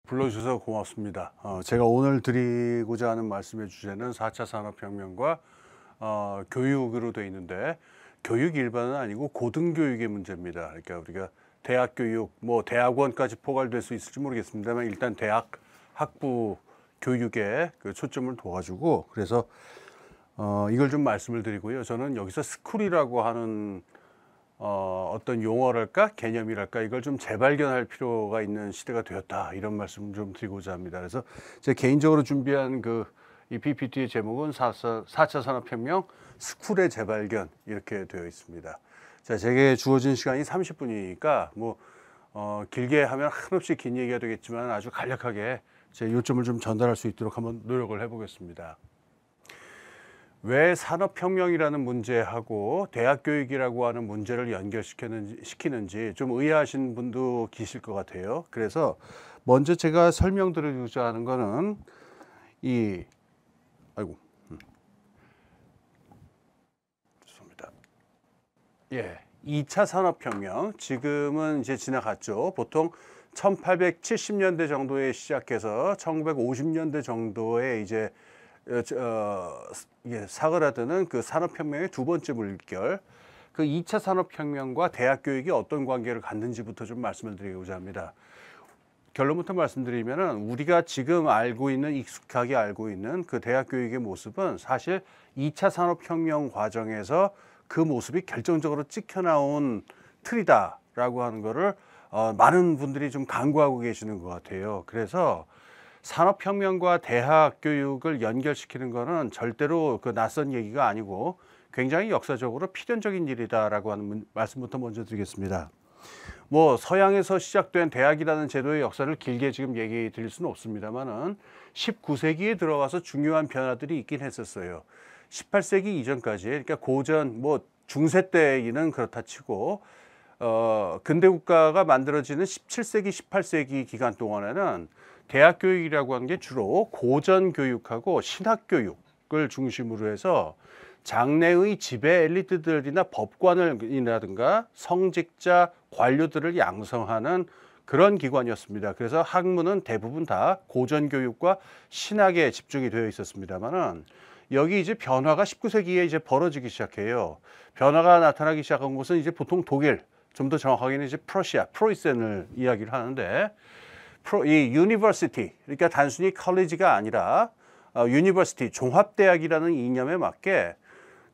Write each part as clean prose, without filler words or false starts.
불러주셔서 고맙습니다. 제가 오늘 드리고자 하는 말씀의 주제는 4차 산업혁명과 교육으로 되어 있는데, 교육 일반은 아니고 고등교육의 문제입니다. 그러니까 우리가 대학 교육, 대학원까지 포괄될 수 있을지 모르겠습니다만 일단 대학 학부 교육에 그 초점을 둬가지고 그래서 이걸 좀 말씀을 드리고요. 저는 여기서 스쿨이라고 하는 어떤 용어랄까 개념이랄까 이걸 좀 재발견할 필요가 있는 시대가 되었다, 이런 말씀 좀 드리고자 합니다. 그래서 제 개인적으로 준비한 이 PPT의 제목은 4차 산업혁명 스쿨의 재발견, 이렇게 되어 있습니다. 자, 제게 주어진 시간이 30분이니까 길게 하면 한없이 긴 얘기가 되겠지만 아주 간략하게 제 요점을 좀 전달할 수 있도록 한번 노력을 해보겠습니다. 왜 산업혁명이라는 문제하고 대학교육이라고 하는 문제를 연결시키는지 좀 의아하신 분도 계실 것 같아요. 그래서 먼저 제가 설명드리고자 하는 거는 죄송합니다. 2차 산업혁명, 지금은 이제 지나갔죠. 보통 1870년대 정도에 시작해서 1950년대 정도에 이제 사그라드는 그 산업혁명의 두 번째 물결, 그 2차 산업혁명과 대학교육이 어떤 관계를 갖는지부터 좀 말씀을 드리고자 합니다. 결론부터 말씀드리면은 우리가 지금 익숙하게 알고 있는 그 대학교육의 모습은 사실 2차 산업혁명 과정에서 그 모습이 결정적으로 찍혀나온 틀이다라고 하는 거를 많은 분들이 좀 간과하고 계시는 것 같아요. 그래서 산업혁명과 대학교육을 연결시키는 것은 절대로 그 낯선 얘기가 아니고 굉장히 역사적으로 필연적인 일이다라고 하는 말씀부터 먼저 드리겠습니다. 서양에서 시작된 대학이라는 제도의 역사를 길게 지금 얘기 드릴 수는 없습니다만은 19세기에 들어가서 중요한 변화들이 있긴 했었어요. 18세기 이전까지, 그러니까 고전 중세 때는 그렇다 치고 근대 국가가 만들어지는 17세기, 18세기 기간 동안에는 대학 교육이라고 하는 게 주로 고전 교육하고 신학 교육을 중심으로 해서 장래의 지배 엘리트들이나 법관이라든가 성직자 관료들을 양성하는 그런 기관이었습니다. 그래서 학문은 대부분 다 고전 교육과 신학에 집중이 되어 있었습니다만은 여기 이제 변화가 19세기에 이제 벌어지기 시작해요. 변화가 나타나기 시작한 곳은 이제 보통 독일, 좀 더 정확하게는 이제 프러시아, 프로이센을 이야기를 하는데, 이 유니버시티, 그러니까 단순히 컬리지가 아니라 유니버시티, 종합대학이라는 이념에 맞게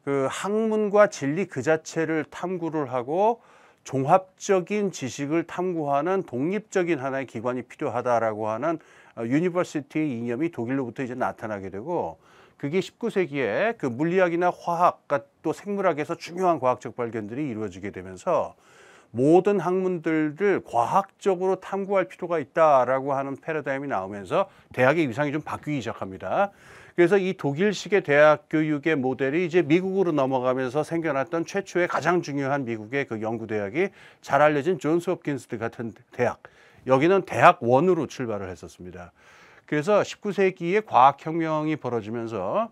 그 학문과 진리 그 자체를 탐구를 하고 종합적인 지식을 탐구하는 독립적인 하나의 기관이 필요하다라고 하는 유니버시티의 이념이 독일로부터 이제 나타나게 되고, 그게 19세기에 그 물리학이나 화학과 또 생물학에서 중요한 과학적 발견들이 이루어지게 되면서 모든 학문들을 과학적으로 탐구할 필요가 있다라고 하는 패러다임이 나오면서 대학의 위상이 좀 바뀌기 시작합니다. 그래서 이 독일식의 대학 교육의 모델이 이제 미국으로 넘어가면서 생겨났던 최초의 가장 중요한 미국의 그 연구대학이 잘 알려진 존스 홉킨스 같은 대학, 여기는 대학원으로 출발을 했었습니다. 그래서 19세기에 과학혁명이 벌어지면서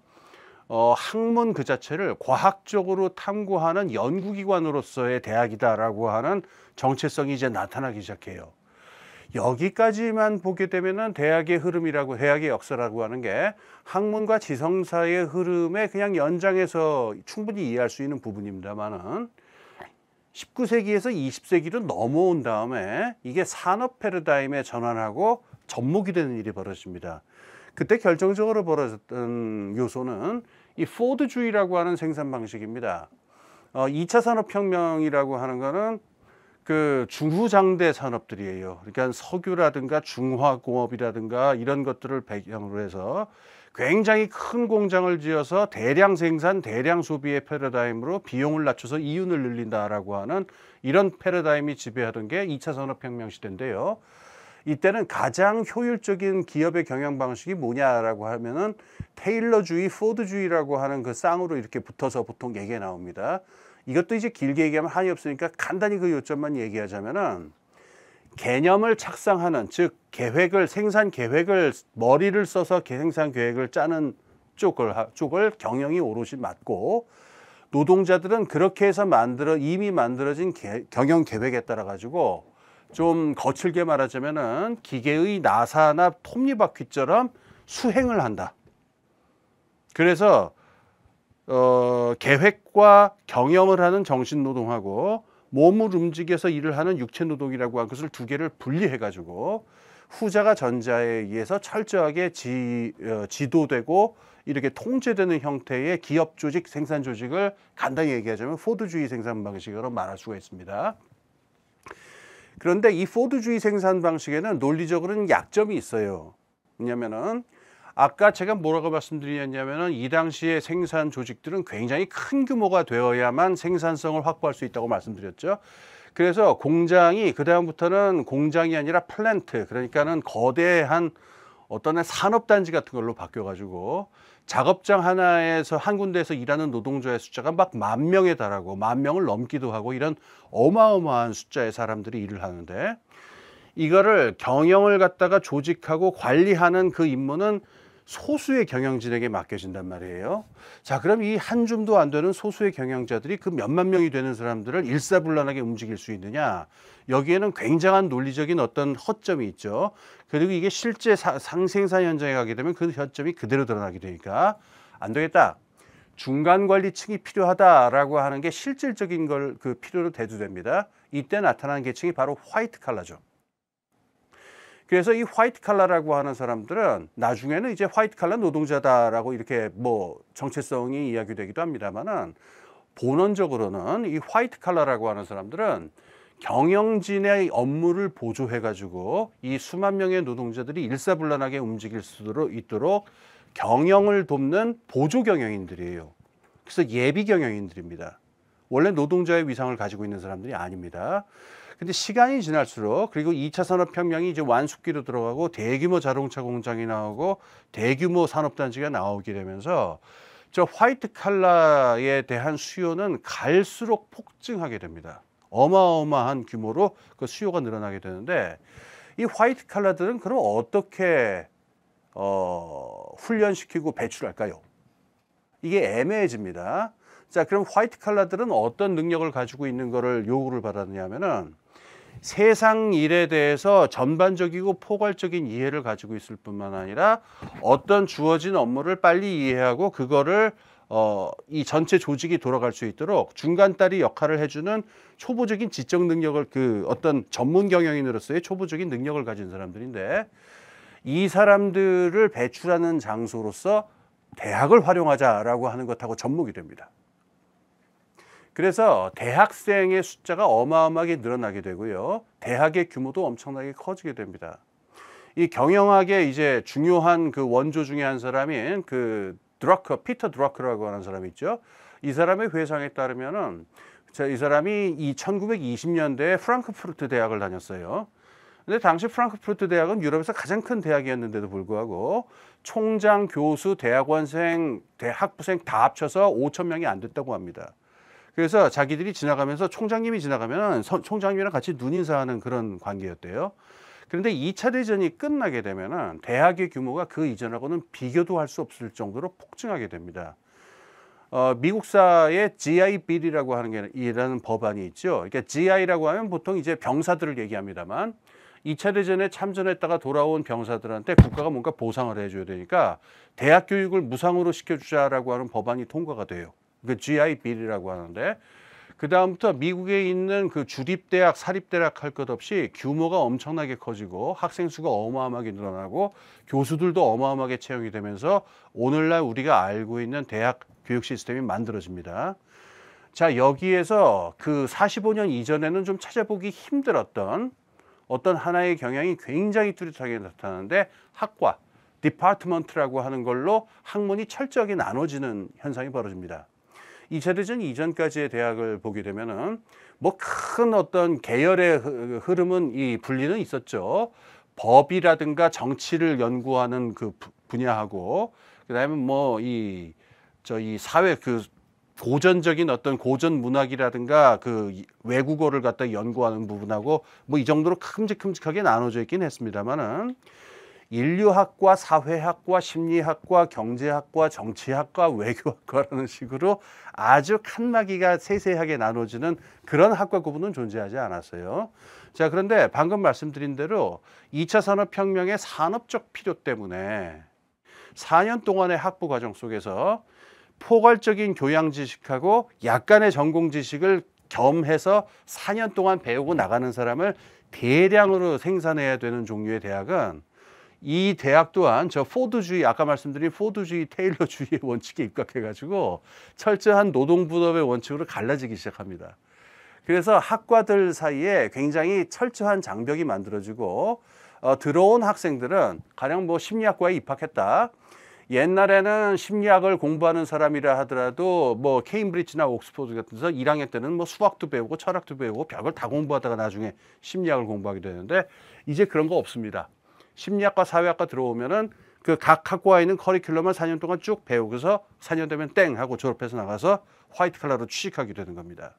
학문 그 자체를 과학적으로 탐구하는 연구기관으로서의 대학이다라고 하는 정체성이 이제 나타나기 시작해요. 여기까지만 보게 되면은 대학의 역사라고 하는 게 학문과 지성사의 흐름의 그냥 연장에서 충분히 이해할 수 있는 부분입니다만은 19세기에서 20세기로 넘어온 다음에 이게 산업 패러다임에 전환하고 접목이 되는 일이 벌어집니다. 그때 결정적으로 벌어졌던 요소는 이 포드주의라고 하는 생산 방식입니다. 2차 산업혁명이라고 하는 거는 그 중후장대 산업들이에요. 그러니까 석유라든가 중화공업이라든가 이런 것들을 배경으로 해서 굉장히 큰 공장을 지어서 대량 생산, 대량 소비의 패러다임으로 비용을 낮춰서 이윤을 늘린다라고 하는 이런 패러다임이 지배하던 게 2차 산업혁명 시대인데요. 이때는 가장 효율적인 기업의 경영 방식이 뭐냐라고 하면은 테일러주의, 포드주의라고 하는 그 쌍으로 이렇게 붙어서 보통 얘기가 나옵니다. 이것도 이제 길게 얘기하면 한이 없으니까 간단히 그 요점만 얘기하자면은 개념을 착상하는, 즉 생산 계획을 머리를 써서 생산 계획을 짜는 쪽을 경영이 오롯이 맡고, 노동자들은 그렇게 해서 이미 만들어진 경영 계획에 따라 가지고 좀 거칠게 말하자면은 기계의 나사나 톱니바퀴처럼 수행을 한다. 그래서 계획과 경영을 하는 정신노동하고 몸을 움직여서 일을 하는 육체노동이라고 한 것을 두 개를 분리해 가지고 후자가 전자에 의해서 철저하게 지도되고 이렇게 통제되는 형태의 기업 조직, 생산 조직을 간단히 얘기하자면 포드주의 생산 방식으로 말할 수가 있습니다. 그런데 이 포드주의 생산 방식에는 논리적으로는 약점이 있어요. 왜냐면은 아까 제가 뭐라고 말씀드렸냐면은 이 당시의 생산 조직들은 굉장히 큰 규모가 되어야만 생산성을 확보할 수 있다고 말씀드렸죠. 그래서 공장이 그다음부터는 공장이 아니라 플랜트, 그러니까는 거대한 어떤 산업단지 같은 걸로 바뀌어가지고 작업장 하나에서 한 군데에서 일하는 노동자의 숫자가 막 10,000명에 달하고 10,000명을 넘기도 하고 이런 어마어마한 숫자의 사람들이 일을 하는데, 이거를 경영을 갖다가 조직하고 관리하는 그 임무는 소수의 경영진에게 맡겨진단 말이에요. 자, 그럼 이 한 줌도 안 되는 소수의 경영자들이 그 몇만 명이 되는 사람들을 일사불란하게 움직일 수 있느냐? 여기에는 굉장한 논리적인 어떤 허점이 있죠. 그리고 이게 실제 생산 현장에 가게 되면 그 허점이 그대로 드러나게 되니까 안 되겠다. 중간 관리층이 필요하다라고 하는 게 실질적인 걸 그 필요로 대두됩니다. 이때 나타나는 계층이 바로 화이트 칼라죠. 그래서 이 화이트 칼라라고 하는 사람들은 나중에는 이제 화이트 칼라 노동자다라고 이렇게 뭐 정체성이 이야기되기도 합니다만은, 본원적으로는 이 화이트 칼라라고 하는 사람들은 경영진의 업무를 보조해 가지고 이 수만 명의 노동자들이 일사불란하게 움직일 수 있도록 경영을 돕는 보조 경영인들이에요. 그래서 예비 경영인들입니다. 원래 노동자의 위상을 가지고 있는 사람들이 아닙니다. 근데 시간이 지날수록, 그리고 2차 산업혁명이 이제 완숙기로 들어가고 대규모 자동차 공장이 나오고 대규모 산업단지가 나오게 되면서 저 화이트 칼라에 대한 수요는 갈수록 폭증하게 됩니다. 어마어마한 규모로 그 수요가 늘어나게 되는데, 이 화이트 칼라들은 그럼 어떻게 훈련시키고 배출할까요? 이게 애매해집니다. 자, 그럼 화이트 칼라들은 어떤 능력을 가지고 있는 거를 요구를 받았냐면은, 세상 일에 대해서 전반적이고 포괄적인 이해를 가지고 있을 뿐만 아니라 어떤 주어진 업무를 빨리 이해하고 그거를 이 전체 조직이 돌아갈 수 있도록 중간다리 역할을 해주는 초보적인 지적 능력을, 그 어떤 전문 경영인으로서의 초보적인 능력을 가진 사람들인데, 이 사람들을 배출하는 장소로서 대학을 활용하자라고 하는 것하고 접목이 됩니다. 그래서 대학생의 숫자가 어마어마하게 늘어나게 되고요. 대학의 규모도 엄청나게 커지게 됩니다. 이 경영학의 이제 중요한 그 원조 중에 한 사람인 그 피터 드러커라고 하는 사람이 있죠. 이 사람의 회상에 따르면은, 이 사람이 이 1920년대에 프랑크푸르트 대학을 다녔어요. 근데 당시 프랑크푸르트 대학은 유럽에서 가장 큰 대학이었는데도 불구하고 총장, 교수, 대학원생, 학부생 다 합쳐서 5,000명이 안 됐다고 합니다. 그래서 자기들이 지나가면서 총장님이 지나가면 총장님이랑 같이 눈인사하는 그런 관계였대요. 그런데 2차 대전이 끝나게 되면은 대학의 규모가 그 이전하고는 비교도 할 수 없을 정도로 폭증하게 됩니다. 미국사의 GI 빌이라고 하는 게 이라는 법안이 있죠. 그러니까 GI라고 하면 보통 이제 병사들을 얘기합니다만, 2차 대전에 참전했다가 돌아온 병사들한테 국가가 뭔가 보상을 해줘야 되니까 대학 교육을 무상으로 시켜주자라고 하는 법안이 통과가 돼요. 그 GI 빌이라고 하는데, 그 다음부터 미국에 있는 그 주립대학, 사립대학 할 것 없이 규모가 엄청나게 커지고 학생 수가 어마어마하게 늘어나고 교수들도 어마어마하게 채용이 되면서 오늘날 우리가 알고 있는 대학 교육 시스템이 만들어집니다. 자, 여기에서 그 45년 이전에는 좀 찾아보기 힘들었던 어떤 하나의 경향이 굉장히 뚜렷하게 나타나는데, 학과, 디파트먼트라고 하는 걸로 학문이 철저하게 나눠지는 현상이 벌어집니다. 2차 대전 이전까지의 대학을 보게 되면은 뭐 큰 어떤 계열의 흐름은 이 분리는 있었죠. 법이라든가 정치를 연구하는 그 분야하고, 그다음에 뭐 이 사회 그 고전적인 어떤 고전 문학이라든가 그 외국어를 갖다 연구하는 부분하고 뭐 이 정도로 큼직큼직하게 나눠져 있긴 했습니다만은, 인류학과, 사회학과, 심리학과, 경제학과, 정치학과, 외교학과라는 식으로 아주 칸막이가 세세하게 나눠지는 그런 학과 구분은 존재하지 않았어요. 자, 그런데 방금 말씀드린 대로 2차 산업혁명의 산업적 필요 때문에 4년 동안의 학부 과정 속에서 포괄적인 교양 지식하고 약간의 전공 지식을 겸해서 4년 동안 배우고 나가는 사람을 대량으로 생산해야 되는 종류의 대학은 이 대학 또한 저 포드주의, 아까 말씀드린 포드주의, 테일러주의의 원칙에 입각해가지고 철저한 노동분업의 원칙으로 갈라지기 시작합니다. 그래서 학과들 사이에 굉장히 철저한 장벽이 만들어지고 들어온 학생들은 가령 뭐 심리학과에 입학했다. 옛날에는 심리학을 공부하는 사람이라 하더라도 뭐 케임브리지나 옥스퍼드 같은 데서 1학년 때는 뭐 수학도 배우고 철학도 배우고 별걸 다 공부하다가 나중에 심리학을 공부하게 되는데 이제 그런 거 없습니다. 심리학과, 사회학과 들어오면은 그 각 학과에 있는 커리큘럼을 4년 동안 쭉 배우고서 4년 되면 땡 하고 졸업해서 나가서 화이트 칼라로 취직하게 되는 겁니다.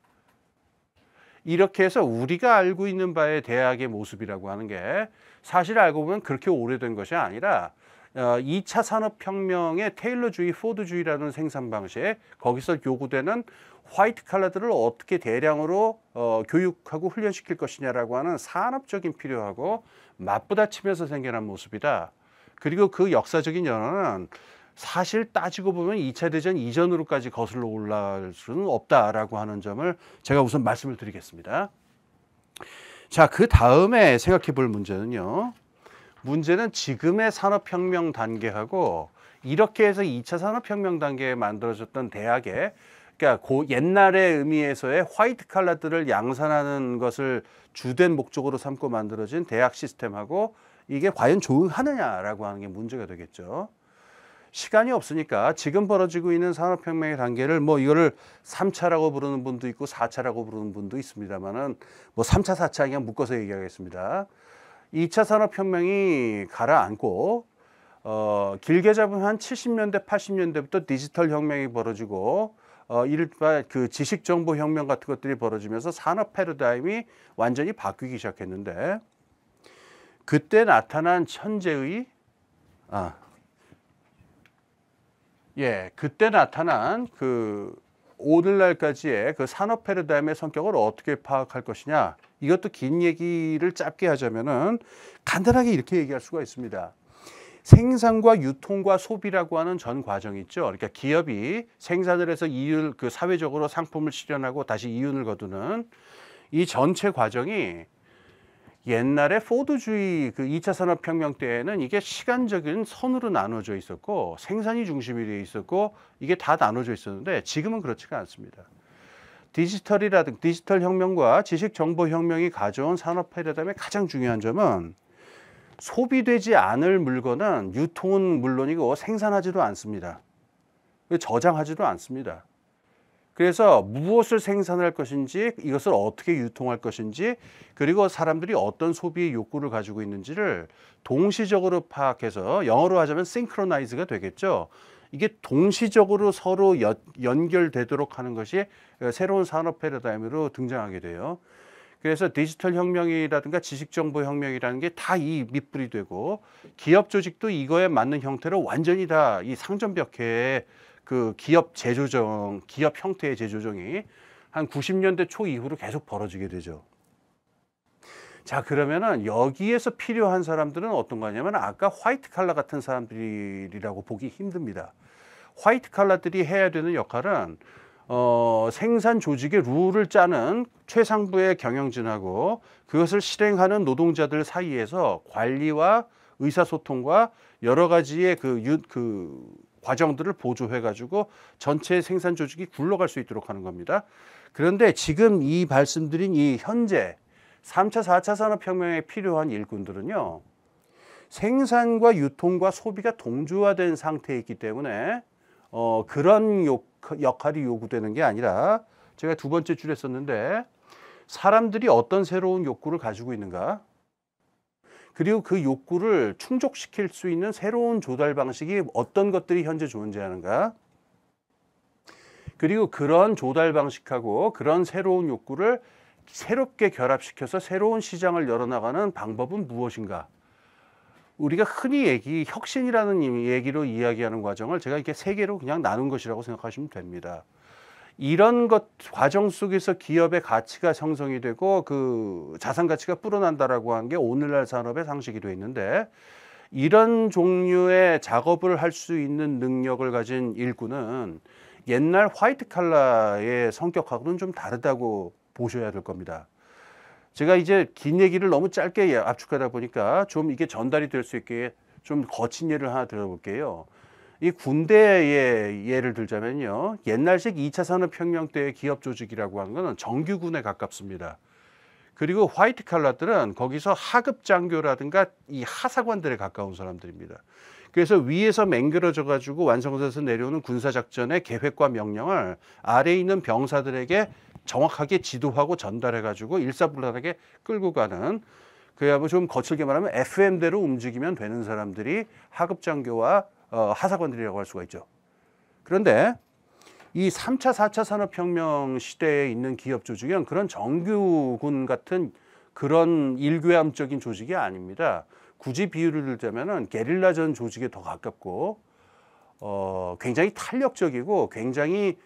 이렇게 해서 우리가 알고 있는 바의 대학의 모습이라고 하는 게 사실 알고 보면 그렇게 오래된 것이 아니라 2차 산업혁명의 테일러주의, 포드주의라는 생산 방식에 거기서 요구되는 화이트 칼라들을 어떻게 대량으로 교육하고 훈련시킬 것이냐라고 하는 산업적인 필요하고 맞부딪히면서 생겨난 모습이다. 그리고 그 역사적인 연원은 사실 따지고 보면 2차 대전 이전으로까지 거슬러 올라갈 수는 없다라고 하는 점을 제가 우선 말씀을 드리겠습니다. 자, 그 다음에 생각해 볼 문제는요. 문제는 지금의 산업혁명 단계하고 이렇게 해서 2차 산업혁명 단계에 만들어졌던 대학에 그러니까 그 옛날의 의미에서의 화이트 칼라들을 양산하는 것을 주된 목적으로 삼고 만들어진 대학 시스템하고 이게 과연 조응하느냐라고 하는 게 문제가 되겠죠. 시간이 없으니까 지금 벌어지고 있는 산업혁명의 단계를 뭐 이거를 3차라고 부르는 분도 있고 4차라고 부르는 분도 있습니다만은 뭐 3차, 4차 그냥 묶어서 얘기하겠습니다. 2차 산업혁명이 가라앉고 길게 잡으면 한 70년대, 80년대부터 디지털 혁명이 벌어지고 이른바 그 지식정보혁명 같은 것들이 벌어지면서 산업 패러다임이 완전히 바뀌기 시작했는데 그때 나타난 현재의 그때 나타난 그 오늘날까지의 그 산업 패러다임의 성격을 어떻게 파악할 것이냐, 이것도 긴 얘기를 짧게 하자면은 간단하게 이렇게 얘기할 수가 있습니다. 생산과 유통과 소비라고 하는 전 과정이 있죠. 그러니까 기업이 생산을 해서 그 사회적으로 상품을 실현하고 다시 이윤을 거두는 이 전체 과정이 옛날에 포드주의 그 2차 산업혁명 때에는 이게 시간적인 선으로 나눠져 있었고 생산이 중심이 되어 있었고 이게 다 나눠져 있었는데 지금은 그렇지가 않습니다. 디지털 혁명과 지식정보혁명이 가져온 산업 패러다임의 가장 중요한 점은 소비되지 않을 물건은 유통은 물론이고 생산하지도 않습니다. 저장하지도 않습니다. 그래서 무엇을 생산할 것인지, 이것을 어떻게 유통할 것인지, 그리고 사람들이 어떤 소비의 욕구를 가지고 있는지를 동시적으로 파악해서 영어로 하자면 싱크로나이즈가 되겠죠. 이게 동시적으로 서로 연결되도록 하는 것이 새로운 산업 패러다임으로 등장하게 돼요. 그래서 디지털 혁명이라든가 지식정보혁명이라는 게 다 이 밑불이 되고 기업 조직도 이거에 맞는 형태로 완전히 다 이 상전벽해의 그 기업 재조정, 기업 형태의 재조정이 한 90년대 초 이후로 계속 벌어지게 되죠. 자, 그러면은 여기에서 필요한 사람들은 어떤 거냐면 아까 화이트 칼라 같은 사람들이라고 보기 힘듭니다. 화이트 칼라들이 해야 되는 역할은 생산 조직의 룰을 짜는 최상부의 경영진하고 그것을 실행하는 노동자들 사이에서 관리와 의사소통과 여러 가지의 그 과정들을 보조해 가지고 전체 생산 조직이 굴러갈 수 있도록 하는 겁니다. 그런데 지금 이 말씀드린 이 현재 3차, 4차 산업혁명에 필요한 일꾼들은요, 생산과 유통과 소비가 동조화된 상태에 있기 때문에 그런 역할이 요구되는 게 아니라 제가 두 번째 줄에 썼는데 사람들이 어떤 새로운 욕구를 가지고 있는가, 그리고 그 욕구를 충족시킬 수 있는 새로운 조달 방식이 어떤 것들이 현재 존재하는가, 그리고 그런 조달 방식하고 그런 새로운 욕구를 새롭게 결합시켜서 새로운 시장을 열어나가는 방법은 무엇인가, 우리가 흔히 혁신이라는 얘기로 이야기하는 과정을 제가 이렇게 세 개로 그냥 나눈 것이라고 생각하시면 됩니다. 이런 과정 속에서 기업의 가치가 형성이 되고 그 자산 가치가 불어난다라고 하는 게 오늘날 산업의 상식이 되어 있는데, 이런 종류의 작업을 할 수 있는 능력을 가진 일꾼은 옛날 화이트 칼라의 성격하고는 좀 다르다고 보셔야 될 겁니다. 제가 이제 긴 얘기를 너무 짧게 압축하다 보니까 좀 이게 전달이 될 수 있게 좀 거친 예를 하나 들어볼게요. 이 군대의 예를 들자면요, 옛날식 2차 산업혁명 때의 기업 조직이라고 하는 것은 정규군에 가깝습니다. 그리고 화이트 칼라들은 거기서 하급 장교라든가 이 하사관들에 가까운 사람들입니다. 그래서 위에서 맹글어져 가지고 완성돼서 내려오는 군사작전의 계획과 명령을 아래에 있는 병사들에게 정확하게 지도하고 전달해 가지고 일사불란하게 끌고 가는, 그야 뭐 좀 거칠게 말하면 FM대로 움직이면 되는 사람들이 하급 장교와 하사관들이라고 할 수가 있죠. 그런데 이 3차, 4차 산업혁명 시대에 있는 기업 조직은 그런 정규군 같은 그런 일괴함적인 조직이 아닙니다. 굳이 비유를 들자면은 게릴라전 조직에 더 가깝고, 굉장히 탄력적이고 굉장히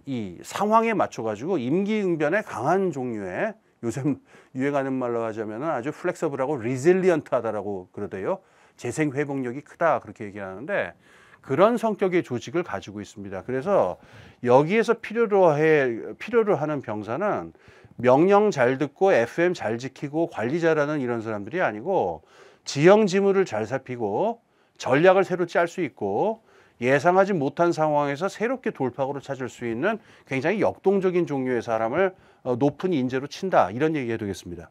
이 상황에 맞춰가지고 임기응변에 강한 종류의, 요즘 유행하는 말로 하자면은 아주 플렉서블하고 리질리언트하다라고 그러대요. 재생 회복력이 크다 그렇게 얘기하는데, 그런 성격의 조직을 가지고 있습니다. 그래서 여기에서 필요로 하는 병사는 명령 잘 듣고 FM 잘 지키고 관리 잘하는 이런 사람들이 아니고, 지형 지물을 잘 살피고 전략을 새로 짤 수 있고 예상하지 못한 상황에서 새롭게 돌파구를 찾을 수 있는 굉장히 역동적인 종류의 사람을 높은 인재로 친다, 이런 얘기가 되겠습니다.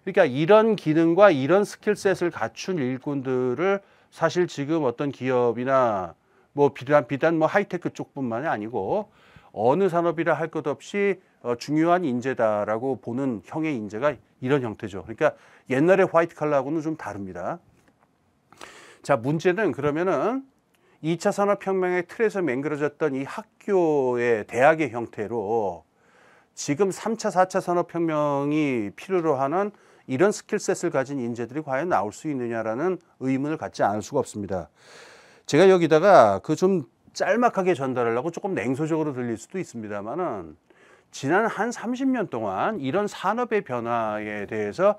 그러니까 이런 기능과 이런 스킬셋을 갖춘 일꾼들을 사실 지금 어떤 기업이나 뭐 비단 뭐 하이테크 쪽뿐만이 아니고 어느 산업이라 할 것 없이 중요한 인재다라고 보는 형의 인재가 이런 형태죠. 그러니까 옛날의 화이트 칼라하고는 좀 다릅니다. 자, 문제는 그러면은 2차 산업혁명의 틀에서 맹그러졌던 이 학교의 대학의 형태로 지금 3차, 4차 산업혁명이 필요로 하는 이런 스킬셋을 가진 인재들이 과연 나올 수 있느냐라는 의문을 갖지 않을 수가 없습니다. 제가 여기다가 그 좀 짤막하게 전달하려고 조금 냉소적으로 들릴 수도 있습니다만은, 지난 한 30년 동안 이런 산업의 변화에 대해서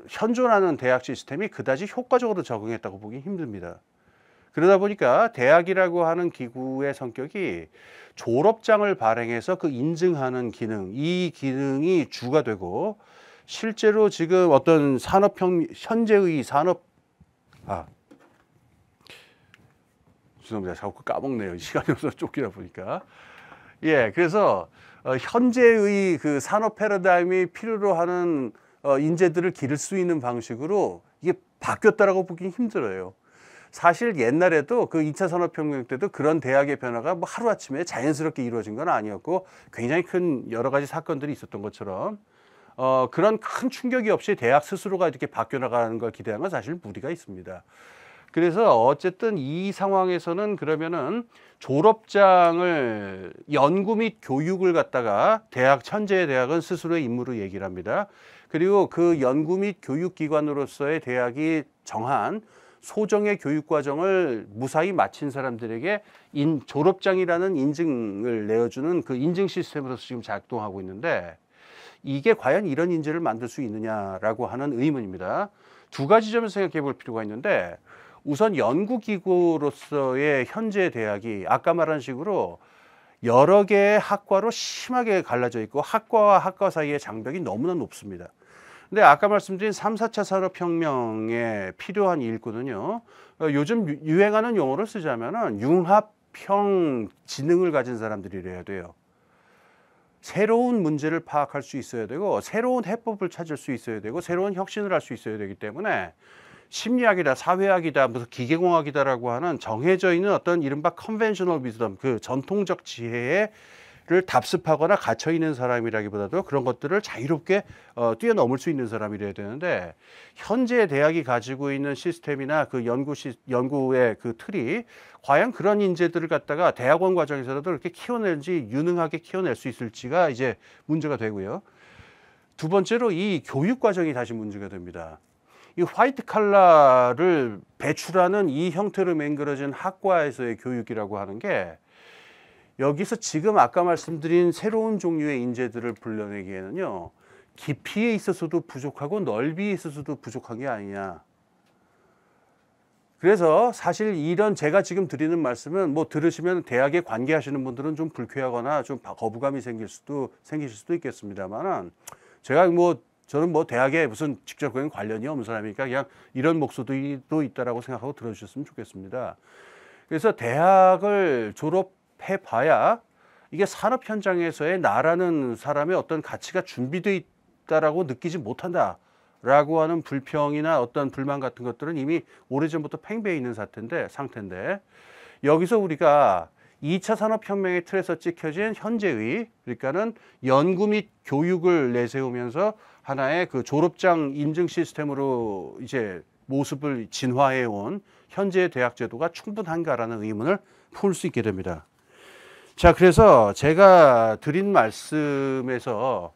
현존하는 대학 시스템이 그다지 효과적으로 적응했다고 보기 힘듭니다. 그러다 보니까 대학이라고 하는 기구의 성격이 졸업장을 발행해서 그 인증하는 기능, 이 기능이 주가 되고, 실제로 지금 어떤 현재의 죄송합니다. 자꾸 까먹네요. 시간이 없어서 쫓기다 보니까. 예, 그래서 현재의 그 산업 패러다임이 필요로 하는 인재들을 기를 수 있는 방식으로 이게 바뀌었다라고 보기 힘들어요. 사실 옛날에도 그 2차 산업혁명 때도 그런 대학의 변화가 뭐 하루아침에 자연스럽게 이루어진 건 아니었고, 굉장히 큰 여러 가지 사건들이 있었던 것처럼 그런 큰 충격이 없이 대학 스스로가 이렇게 바뀌어 나가는 걸 기대하는 건 사실 무리가 있습니다. 그래서 어쨌든 이 상황에서는 그러면은 졸업장을 연구 및 교육을 갖다가 현재의 대학은 스스로의 임무로 얘기를 합니다. 그리고 그 연구 및 교육기관으로서의 대학이 정한 소정의 교육 과정을 무사히 마친 사람들에게 졸업장이라는 인증을 내어주는 그 인증 시스템으로서 지금 작동하고 있는데, 이게 과연 이런 인재를 만들 수 있느냐라고 하는 의문입니다. 두 가지 점에서 생각해 볼 필요가 있는데, 우선 연구기구로서의 현재 대학이 아까 말한 식으로 여러 개의 학과로 심하게 갈라져 있고, 학과와 학과 사이의 장벽이 너무나 높습니다. 근데 아까 말씀드린 3, 4차 산업혁명에 필요한 일꾼은요, 요즘 유행하는 용어를 쓰자면은 융합형 지능을 가진 사람들이래야 돼요. 새로운 문제를 파악할 수 있어야 되고, 새로운 해법을 찾을 수 있어야 되고, 새로운 혁신을 할 수 있어야 되기 때문에 심리학이다, 사회학이다, 무슨 기계공학이다라고 하는 정해져 있는 어떤 이른바 컨벤셔널 위즈덤, 그 전통적 지혜를 답습하거나 갇혀 있는 사람이라기보다도 그런 것들을 자유롭게 뛰어넘을 수 있는 사람이래야 되는데, 현재 대학이 가지고 있는 시스템이나 그 연구의 그 틀이 과연 그런 인재들을 갖다가 대학원 과정에서도 이렇게 키워낼지, 유능하게 키워낼 수 있을지가 이제 문제가 되고요. 두 번째로 이 교육 과정이 다시 문제가 됩니다. 이 화이트 칼라를 배출하는 이 형태로 맹글어진 학과에서의 교육이라고 하는 게 여기서 지금 아까 말씀드린 새로운 종류의 인재들을 불러내기에는요, 깊이에 있어서도 부족하고 넓이에 있어서도 부족한 게 아니냐. 그래서 사실 이런 제가 지금 드리는 말씀은 뭐 들으시면 대학에 관계하시는 분들은 좀 불쾌하거나 좀 거부감이 생기실 수도 있겠습니다만은 제가 저는 대학에 무슨 직접적인 관련이 없는 사람이니까 그냥 이런 목소리도 있다라고 생각하고 들어주셨으면 좋겠습니다. 그래서 대학을 졸업해 봐야 이게 산업 현장에서의 나라는 사람의 어떤 가치가 준비되어 있다라고 느끼지 못한다라고 하는 불평이나 어떤 불만 같은 것들은 이미 오래전부터 팽배해 있는 상태인데 여기서 우리가 2차 산업혁명의 틀에서 찍혀진 현재의, 그러니까는 연구 및 교육을 내세우면서 하나의 그 졸업장 인증 시스템으로 이제 모습을 진화해 온 현재의 대학 제도가 충분한가라는 의문을 풀 수 있게 됩니다. 자, 그래서 제가 드린 말씀에서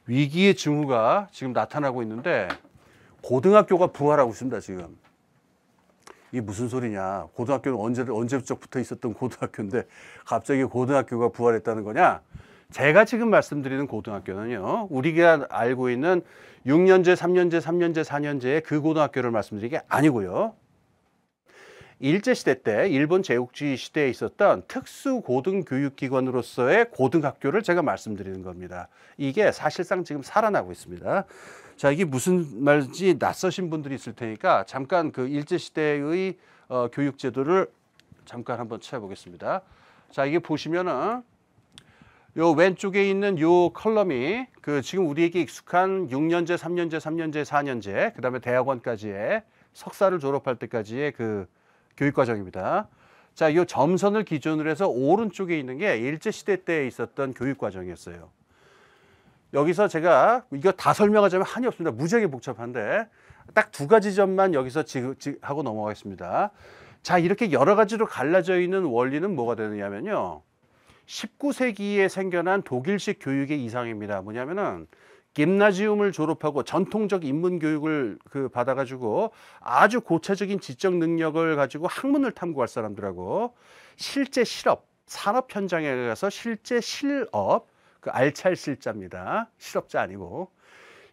위기의 징후가 지금 나타나고 있는데 고등학교가 부활하고 있습니다, 지금. 이게 무슨 소리냐. 고등학교는 언제부터 있었던 고등학교인데 갑자기 고등학교가 부활했다는 거냐. 제가 지금 말씀드리는 고등학교는요, 우리가 알고 있는 6년제, 3년제, 3년제, 4년제의 그 고등학교를 말씀드리는 게 아니고요. 일제시대 때 일본 제국주의 시대에 있었던 특수고등교육기관으로서의 고등학교를 제가 말씀드리는 겁니다. 이게 사실상 지금 살아나고 있습니다. 자, 이게 무슨 말인지 낯서신 분들이 있을 테니까 잠깐 그 일제시대의 교육제도를 잠깐 한번 찾아보겠습니다. 자, 이게 보시면은 요 왼쪽에 있는 요 컬럼이 그 지금 우리에게 익숙한 6년제, 3년제, 3년제, 4년제, 그 다음에 대학원까지의 석사를 졸업할 때까지의 그 교육과정입니다. 자, 요 점선을 기준으로 해서 오른쪽에 있는 게 일제시대 때 있었던 교육과정이었어요. 여기서 제가 이거 다 설명하자면 한이 없습니다. 무지하게 복잡한데 딱 두 가지 점만 여기서 하고 넘어가겠습니다. 자, 이렇게 여러 가지로 갈라져 있는 원리는 뭐가 되느냐면요, 19세기에 생겨난 독일식 교육의 이상입니다. 뭐냐면은 김나지움을 졸업하고 전통적 인문 교육을 받아가지고 아주 고차적인 지적 능력을 가지고 학문을 탐구할 사람들하고 실제 실업, 산업 현장에 가서 실제 실업, 그 알찰 실자입니다. 실업자 아니고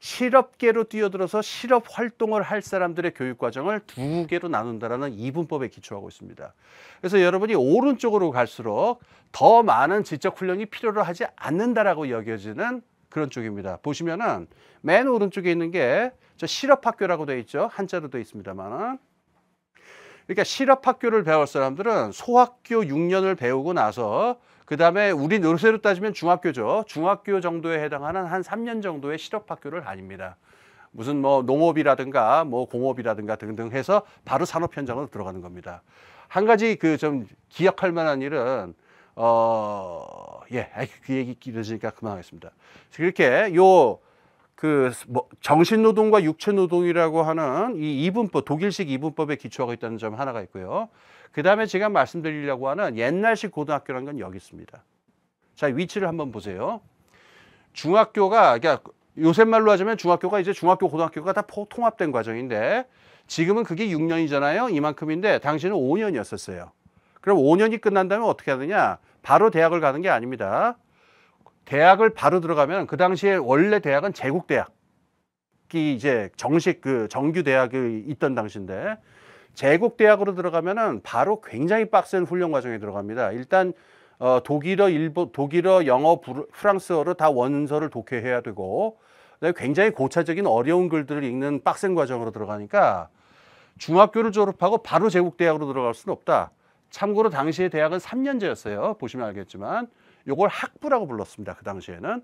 실업계로 뛰어들어서 실업 활동을 할 사람들의 교육 과정을 두 개로 나눈다라는 이분법에 기초하고 있습니다. 그래서 여러분이 오른쪽으로 갈수록 더 많은 지적 훈련이 필요로 하지 않는다라고 여겨지는 그런 쪽입니다. 보시면은 맨 오른쪽에 있는 게 저 실업학교라고 되어 있죠. 한자로 되어 있습니다만. 그러니까 실업학교를 배울 사람들은 소학교 6년을 배우고 나서 그 다음에 우리 요새로 따지면 중학교죠. 중학교 정도에 해당하는 한 3년 정도의 실업학교를 다닙니다. 무슨 농업이라든가 공업이라든가 등등 해서 바로 산업 현장으로 들어가는 겁니다. 한 가지 좀 기억할 만한 일은 그 얘기 길어지니까 그만하겠습니다. 그렇게 정신노동과 육체노동이라고 하는 이 이분법, 독일식 이분법에 기초하고 있다는 점 하나가 있고요. 그 다음에 제가 말씀드리려고 하는 옛날식 고등학교라는 건 여기 있습니다. 자, 위치를 한번 보세요. 중학교가, 그러니까 요새 말로 하자면 중학교가 이제 중학교, 고등학교가 다 통합된 과정인데 지금은 그게 6년이잖아요. 이만큼인데 당시에는 5년이었었어요. 그럼 5년이 끝난 다음에 어떻게 하느냐? 바로 대학을 가는 게 아닙니다. 대학을 바로 들어가면 그 당시에 원래 대학은 제국대학이 이제 정식 정규 대학이 있던 당시인데 제국대학으로 들어가면은 바로 굉장히 빡센 훈련 과정에 들어갑니다. 일단 독일어, 영어, 프랑스어로 다 원서를 독해해야 되고 굉장히 고차적인 어려운 글들을 읽는 빡센 과정으로 들어가니까 중학교를 졸업하고 바로 제국대학으로 들어갈 수는 없다. 참고로 당시의 대학은 3년제였어요. 보시면 알겠지만 요걸 학부라고 불렀습니다. 그 당시에는.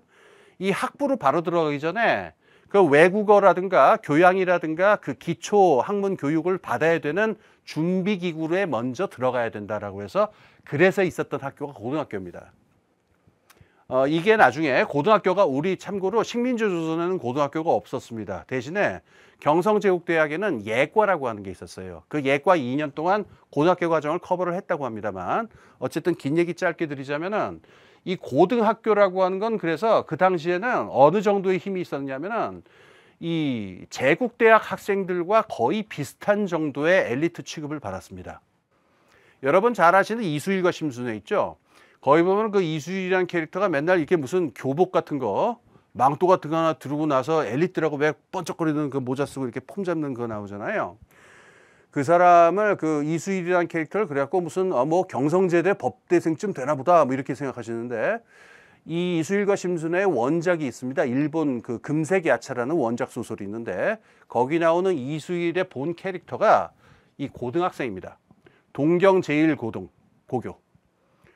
이 학부로 바로 들어가기 전에 그 외국어라든가 교양이라든가 그 기초 학문 교육을 받아야 되는 준비기구에 먼저 들어가야 된다라고 해서 그래서 있었던 학교가 고등학교입니다. 이게 나중에 고등학교가 우리 참고로 식민지 조선에는 고등학교가 없었습니다. 대신에 경성제국대학에는 예과라고 하는 게 있었어요. 그 예과 2년 동안 고등학교 과정을 커버를 했다고 합니다만 어쨌든 긴 얘기 짧게 드리자면은 이 고등학교라고 하는 건 그래서 그 당시에는 어느 정도의 힘이 있었냐면은 이 제국대학 학생들과 거의 비슷한 정도의 엘리트 취급을 받았습니다. 여러분 잘 아시는 이수일과 심순애 있죠? 거기 보면 그 이수일이라는 캐릭터가 맨날 이렇게 무슨 교복 같은 거, 망토 같은 거 하나 들고 나서 엘리트라고 왜 번쩍거리는 그 모자 쓰고 이렇게 폼 잡는 거 나오잖아요. 그 사람을 그 이수일이라는 캐릭터를 그래갖고 무슨 뭐 경성제대 법대생쯤 되나 보다 뭐 이렇게 생각하시는데, 이 이수일과 심순애의 원작이 있습니다. 일본 그 금색야차라는 원작 소설이 있는데 거기 나오는 이수일의 본 캐릭터가 이 고등학생입니다. 동경 제1고교.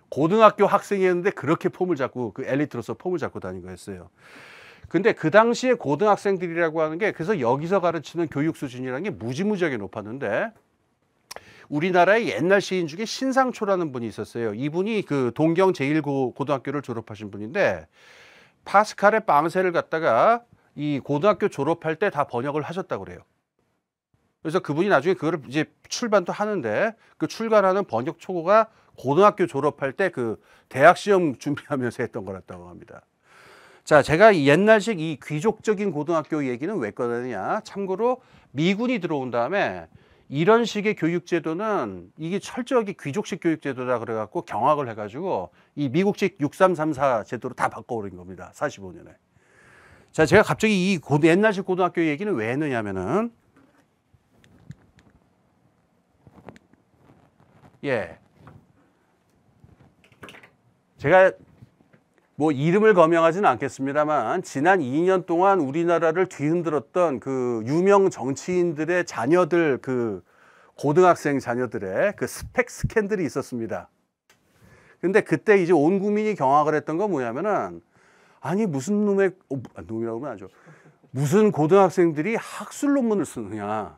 고등학교 학생이었는데 그렇게 폼을 잡고 그 엘리트로서 폼을 잡고 다닌 거였어요. 근데 그 당시에 고등학생들이라고 하는 게, 그래서 여기서 가르치는 교육 수준이라는 게 무지무지하게 높았는데, 우리나라의 옛날 시인 중에 신상초라는 분이 있었어요. 이분이 그 동경 제1고등학교를 졸업하신 분인데 파스칼의 빵새를 갖다가 이 고등학교 졸업할 때 다 번역을 하셨다고 그래요. 그래서 그분이 나중에 그거를 이제 출간도 하는데, 그 출간하는 번역 초고가 고등학교 졸업할 때 그 대학 시험 준비하면서 했던 거랬다고 합니다. 자, 제가 옛날식 이 귀족적인 고등학교 얘기는 왜 꺼내느냐. 참고로 미군이 들어온 다음에 이런 식의 교육제도는 이게 철저하게 귀족식 교육제도다 그래갖고 경악을 해가지고 이 미국식 6334 제도로 다 바꿔버린 겁니다. 45년에. 자, 제가 갑자기 이 옛날식 고등학교 얘기는 왜 했느냐면은, 제가 뭐 이름을 거명하지는 않겠습니다만 지난 2년 동안 우리나라를 뒤흔들었던 그 유명 정치인들의 자녀들, 그 고등학생 자녀들의 그 스펙 스캔들이 있었습니다. 근데 그때 이제 온 국민이 경악을 했던 건 뭐냐면은, 아니 무슨 놈이라고 하면 하죠. 무슨 고등학생들이 학술 논문을 쓰느냐.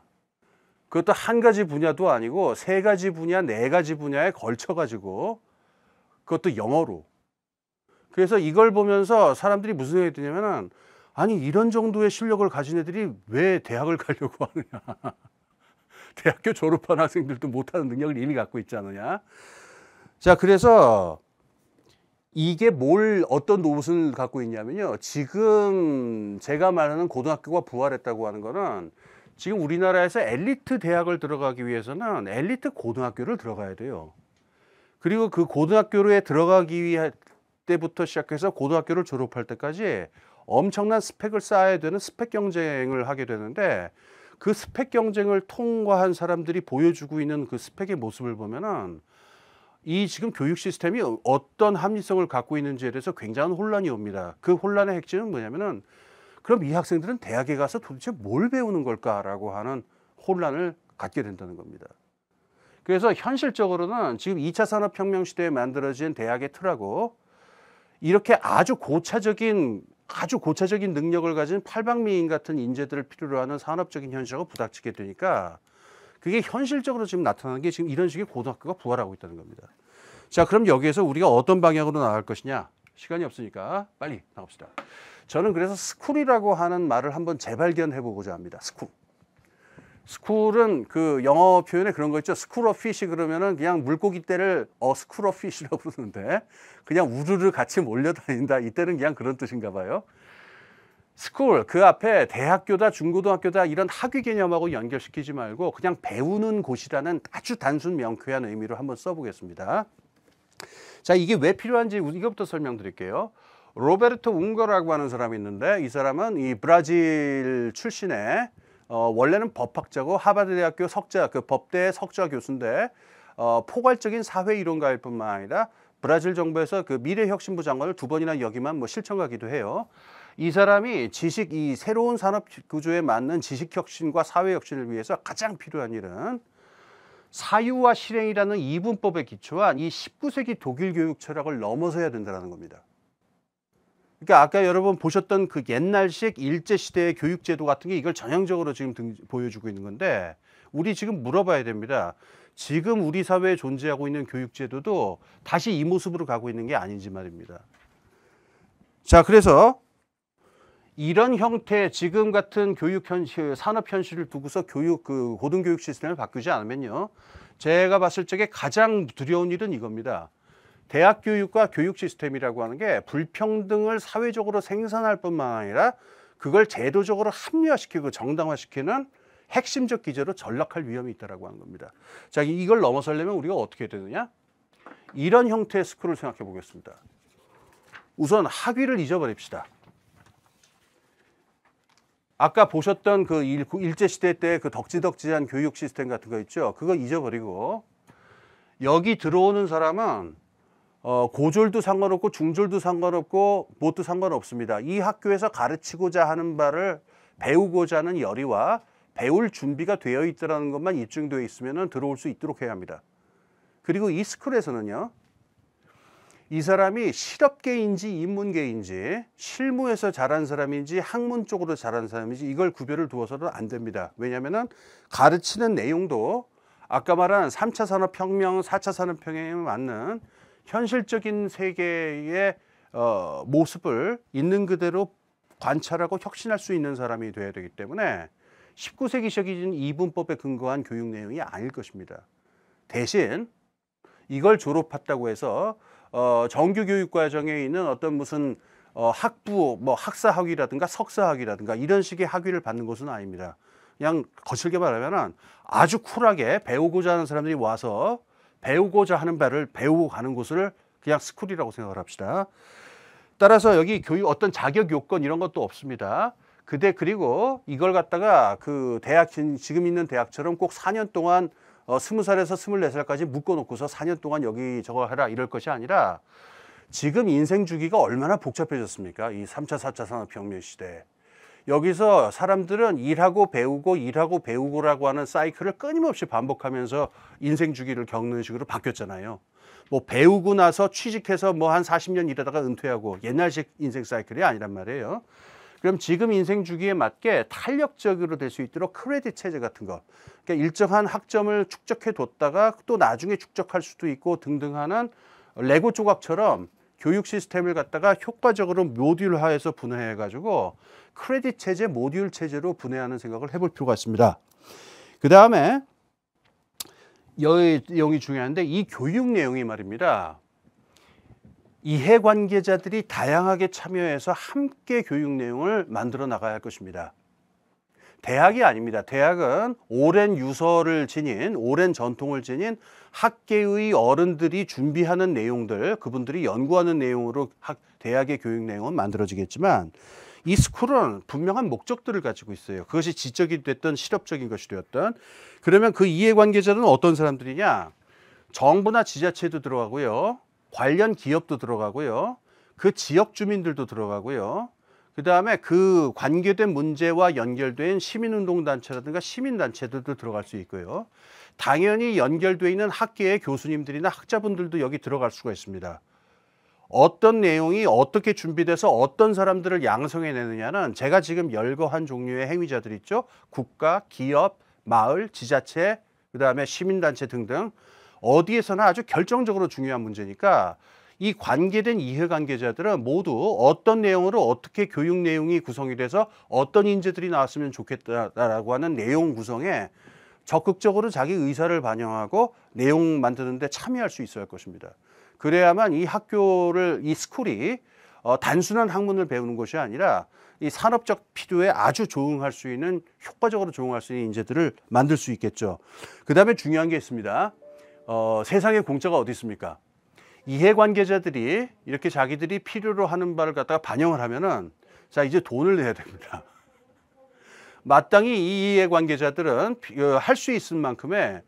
그것도 한 가지 분야도 아니고 세 가지 분야, 네 가지 분야에 걸쳐가지고, 그것도 영어로. 그래서 이걸 보면서 사람들이 무슨 생각이 드냐면은, 아니 이런 정도의 실력을 가진 애들이 왜 대학을 가려고 하느냐. 대학교 졸업한 학생들도 못하는 능력을 이미 갖고 있지 않느냐. 자, 그래서 이게 어떤 노릇을 갖고 있냐면요. 지금 제가 말하는 고등학교가 부활했다고 하는 거는, 지금 우리나라에서 엘리트 대학을 들어가기 위해서는 엘리트 고등학교를 들어가야 돼요. 그리고 그 고등학교에 들어가기 위해 때부터 시작해서 고등학교를 졸업할 때까지 엄청난 스펙을 쌓아야 되는 스펙 경쟁을 하게 되는데, 그 스펙 경쟁을 통과한 사람들이 보여주고 있는 그 스펙의 모습을 보면은 이 지금 교육 시스템이 어떤 합리성을 갖고 있는지에 대해서 굉장한 혼란이 옵니다. 그 혼란의 핵심은 뭐냐면은, 그럼 이 학생들은 대학에 가서 도대체 뭘 배우는 걸까라고 하는 혼란을 갖게 된다는 겁니다. 그래서 현실적으로는 지금 2차 산업혁명 시대에 만들어진 대학의 틀하고 이렇게 아주 고차적인 능력을 가진 팔방미인 같은 인재들을 필요로 하는 산업적인 현실하고 부닥치게 되니까, 그게 현실적으로 지금 나타나는 게 지금 이런 식의 고등학교가 부활하고 있다는 겁니다. 자, 그럼 여기에서 우리가 어떤 방향으로 나갈 것이냐. 시간이 없으니까 빨리 나갑시다. 저는 그래서 스쿨이라고 하는 말을 한번 재발견해 보고자 합니다. 스쿨은 그 영어 표현에 그런 거 있죠. 스쿨 오브 피시 그러면은 그냥 물고기 떼를 스쿨 오브 피시라고 부르는데, 그냥 우르르 같이 몰려다닌다. 이때는 그냥 그런 뜻인가 봐요. 스쿨, 그 앞에 대학교다, 중고등학교다 이런 학위 개념하고 연결시키지 말고 그냥 배우는 곳이라는 아주 단순 명쾌한 의미로 한번 써보겠습니다. 자, 이게 왜 필요한지 이것부터 설명드릴게요. 로베르토 웅거라고 하는 사람이 있는데, 이 사람은 이 브라질 출신의 원래는 법학자고 하버드 대학교 그 법대 석좌 교수인데, 포괄적인 사회 이론가일 뿐만 아니라 브라질 정부에서 그 미래혁신부 장관을 2번이나 역임한 뭐 실천가기도 해요. 이 사람이 이 새로운 산업 구조에 맞는 지식혁신과 사회혁신을 위해서 가장 필요한 일은 사유와 실행이라는 이분법에 기초한 이 19세기 독일 교육 철학을 넘어서야 된다는 겁니다. 그러니까 아까 여러분 보셨던 그 옛날식 일제시대의 교육제도 같은 게 이걸 전형적으로 지금 보여주고 있는 건데, 우리 지금 물어봐야 됩니다. 지금 우리 사회에 존재하고 있는 교육제도도 다시 이 모습으로 가고 있는 게 아닌지 말입니다. 자, 그래서 이런 형태 지금 같은 교육 현실, 산업 현실을 두고서 그 고등교육 시스템을 바꾸지 않으면요, 제가 봤을 적에 가장 두려운 일은 이겁니다. 대학 교육과 교육 시스템이라고 하는 게 불평등을 사회적으로 생산할 뿐만 아니라 그걸 제도적으로 합리화시키고 정당화시키는 핵심적 기제로 전락할 위험이 있다고 하는 겁니다. 자, 이걸 넘어서려면 우리가 어떻게 해야 되느냐? 이런 형태의 스쿨을 생각해 보겠습니다. 우선 학위를 잊어버립시다. 아까 보셨던 그 일제시대 때 그 덕지덕지한 교육 시스템 같은 거 있죠? 그거 잊어버리고 여기 들어오는 사람은 고졸도 상관없고 중졸도 상관없고 뭣도 상관없습니다. 이 학교에서 가르치고자 하는 바를 배우고자 하는 열의와 배울 준비가 되어 있다는 것만 입증되어 있으면 들어올 수 있도록 해야 합니다. 그리고 이 스쿨에서는요. 이 사람이 실업계인지 인문계인지 실무에서 잘한 사람인지 학문 쪽으로 잘한 사람인지 이걸 구별을 두어서는 안 됩니다. 왜냐하면 가르치는 내용도 아까 말한 3차 산업혁명, 4차 산업혁명에 맞는 현실적인 세계의 모습을 있는 그대로 관찰하고 혁신할 수 있는 사람이 돼야 되기 때문에 19세기적인 이분법에 근거한 교육 내용이 아닐 것입니다. 대신 이걸 졸업했다고 해서 정규 교육 과정에 있는 어떤 무슨 학부, 뭐 학사학위라든가 석사학위라든가 이런 식의 학위를 받는 것은 아닙니다. 그냥 거칠게 말하면 아주 쿨하게 배우고자 하는 사람들이 와서 배우고자 하는 바를 배우고 가는 곳을 그냥 스쿨이라고 생각을 합시다. 따라서 여기 교육 어떤 자격 요건 이런 것도 없습니다. 그리고 이걸 갖다가 그 대학 지금 있는 대학처럼 꼭 4년 동안 20살에서 24살까지 묶어놓고서 4년 동안 여기 저거 해라 이럴 것이 아니라 지금 인생 주기가 얼마나 복잡해졌습니까? 이 3차, 4차 산업혁명 시대에. 여기서 사람들은 일하고 배우고 일하고 배우고라고 하는 사이클을 끊임없이 반복하면서 인생 주기를 겪는 식으로 바뀌었잖아요. 뭐 배우고 나서 취직해서 뭐 한 40년 일하다가 은퇴하고 옛날식 인생 사이클이 아니란 말이에요. 그럼 지금 인생 주기에 맞게 탄력적으로 될 수 있도록 크레딧 체제 같은 거, 그러니까 일정한 학점을 축적해 뒀다가 또 나중에 축적할 수도 있고 등등 하는 레고 조각처럼 교육 시스템을 갖다가 효과적으로 모듈화해서 분해해 가지고 크레딧 체제, 모듈 체제로 분해하는 생각을 해볼 필요가 있습니다. 그 다음에 여기 내용이 중요한데 이 교육 내용이 말입니다. 이해관계자들이 다양하게 참여해서 함께 교육 내용을 만들어 나가야 할 것입니다. 대학이 아닙니다. 대학은 오랜 유서를 지닌, 오랜 전통을 지닌 학계의 어른들이 준비하는 내용들, 그분들이 연구하는 내용으로 대학의 교육 내용은 만들어지겠지만 이 스쿨은 분명한 목적들을 가지고 있어요. 그것이 지적이 됐든 실업적인 것이 되었든. 그러면 그 이해관계자는 어떤 사람들이냐? 정부나 지자체도 들어가고요. 관련 기업도 들어가고요. 그 지역 주민들도 들어가고요. 그 다음에 그 관계된 문제와 연결된 시민운동단체라든가 시민단체들도 들어갈 수 있고요. 당연히 연결되어 있는 학계의 교수님들이나 학자분들도 여기 들어갈 수가 있습니다. 어떤 내용이 어떻게 준비돼서 어떤 사람들을 양성해내느냐는 제가 지금 열거한 종류의 행위자들 있죠. 국가, 기업, 마을, 지자체, 그 다음에 시민단체 등등 어디에서나 아주 결정적으로 중요한 문제니까 이 관계된 이해관계자들은 모두 어떤 내용으로 어떻게 교육 내용이 구성이 돼서 어떤 인재들이 나왔으면 좋겠다라고 하는 내용 구성에 적극적으로 자기 의사를 반영하고 내용 만드는 데 참여할 수 있어야 할 것입니다. 그래야만 이 학교를, 이 스쿨이 단순한 학문을 배우는 것이 아니라 이 산업적 필요에 아주 조응할 수 있는, 효과적으로 조응할 수 있는 인재들을 만들 수 있겠죠. 그 다음에 중요한 게 있습니다. 세상에 공짜가 어디 있습니까? 이해관계자들이 이렇게 자기들이 필요로 하는 바를 갖다가 반영을 하면은 자, 이제 돈을 내야 됩니다. 마땅히 이 이해관계자들은 할 수 있을 만큼의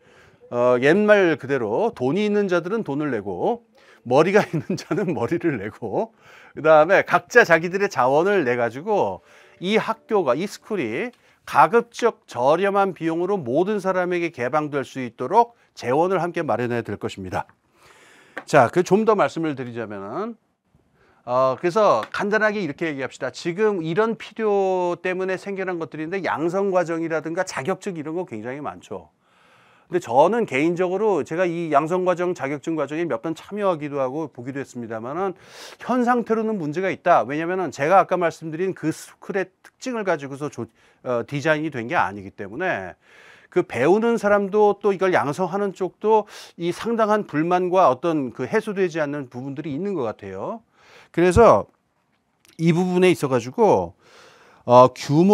옛말 그대로 돈이 있는 자들은 돈을 내고 머리가 있는 자는 머리를 내고 그 다음에 각자 자기들의 자원을 내 가지고 이 학교가, 이 스쿨이 가급적 저렴한 비용으로 모든 사람에게 개방될 수 있도록 재원을 함께 마련해야 될 것입니다. 자, 그 좀 더 말씀을 드리자면은 그래서 간단하게 이렇게 얘기합시다. 지금 이런 필요 때문에 생겨난 것들인데 양성 과정이라든가 자격증 이런 거 굉장히 많죠. 근데 저는 개인적으로 제가 이 양성 과정, 자격증 과정에 몇 번 참여하기도 하고 보기도 했습니다만은 현 상태로는 문제가 있다. 왜냐면은 제가 아까 말씀드린 그 스쿨의 특징을 가지고서 디자인이 된 게 아니기 때문에 그 배우는 사람도 또 이걸 양성하는 쪽도 이 상당한 불만과 어떤 그 해소되지 않는 부분들이 있는 것 같아요. 그래서 이 부분에 있어 가지고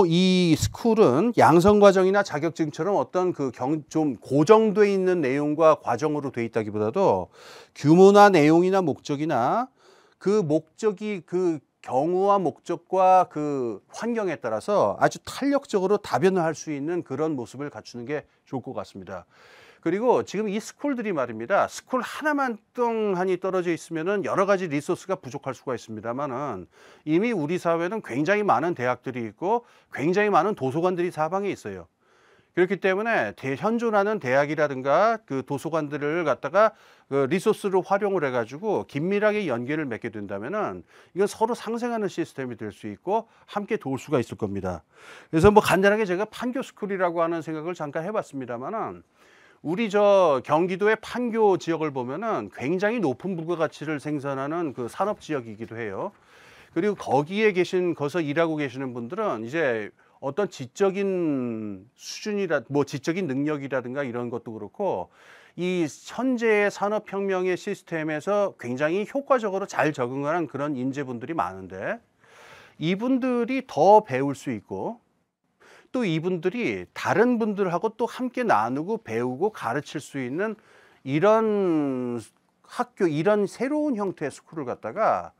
이 스쿨은 양성 과정이나 자격증처럼 어떤 그 좀 고정돼 있는 내용과 과정으로 돼 있다기보다도 규모나 내용이나 목적이나 그 목적이 그 경우와 목적과 그 환경에 따라서 아주 탄력적으로 다변을 할 수 있는 그런 모습을 갖추는 게 좋을 것 같습니다. 그리고 지금 이 스쿨들이 말입니다. 스쿨 하나만 뚱하니 떨어져 있으면은 여러 가지 리소스가 부족할 수가 있습니다만은 이미 우리 사회는 굉장히 많은 대학들이 있고 굉장히 많은 도서관들이 사방에 있어요. 그렇기 때문에 현존하는 대학이라든가 그 도서관들을 갖다가 그 리소스로 활용을 해가지고 긴밀하게 연계를 맺게 된다면은 이건 서로 상생하는 시스템이 될 수 있고 함께 도울 수가 있을 겁니다. 그래서 뭐 간단하게 제가 판교 스쿨이라고 하는 생각을 잠깐 해봤습니다만은 우리 저 경기도의 판교 지역을 보면은 굉장히 높은 부가가치를 생산하는 그 산업 지역이기도 해요. 그리고 거기에 거기서 일하고 계시는 분들은 이제 어떤 지적인 수준이라 뭐 지적인 능력이라든가 이런 것도 그렇고 이 현재의 산업혁명의 시스템에서 굉장히 효과적으로 잘 적응하는 그런 인재분들이 많은데 이분들이 더 배울 수 있고 또 이분들이 다른 분들하고 또 함께 나누고 배우고 가르칠 수 있는 이런 학교, 이런 새로운 형태의 스쿨을 갖다가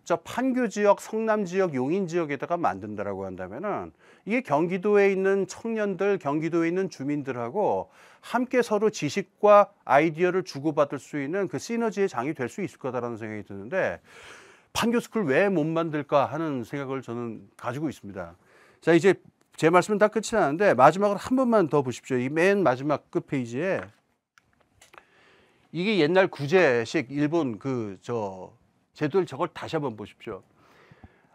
저 판교 지역, 성남 지역, 용인 지역에다가 만든다라고 한다면은 이게 경기도에 있는 청년들, 경기도에 있는 주민들하고 함께 서로 지식과 아이디어를 주고받을 수 있는 그 시너지의 장이 될 수 있을 거다라는 생각이 드는데 판교 스쿨 왜 못 만들까 하는 생각을 저는 가지고 있습니다. 자, 이제 제 말씀은 다 끝이 나는데 마지막으로 한 번만 더 보십시오. 이 맨 마지막 끝 페이지에 이게 옛날 구제식 일본 제도를 저걸 다시 한번 보십시오.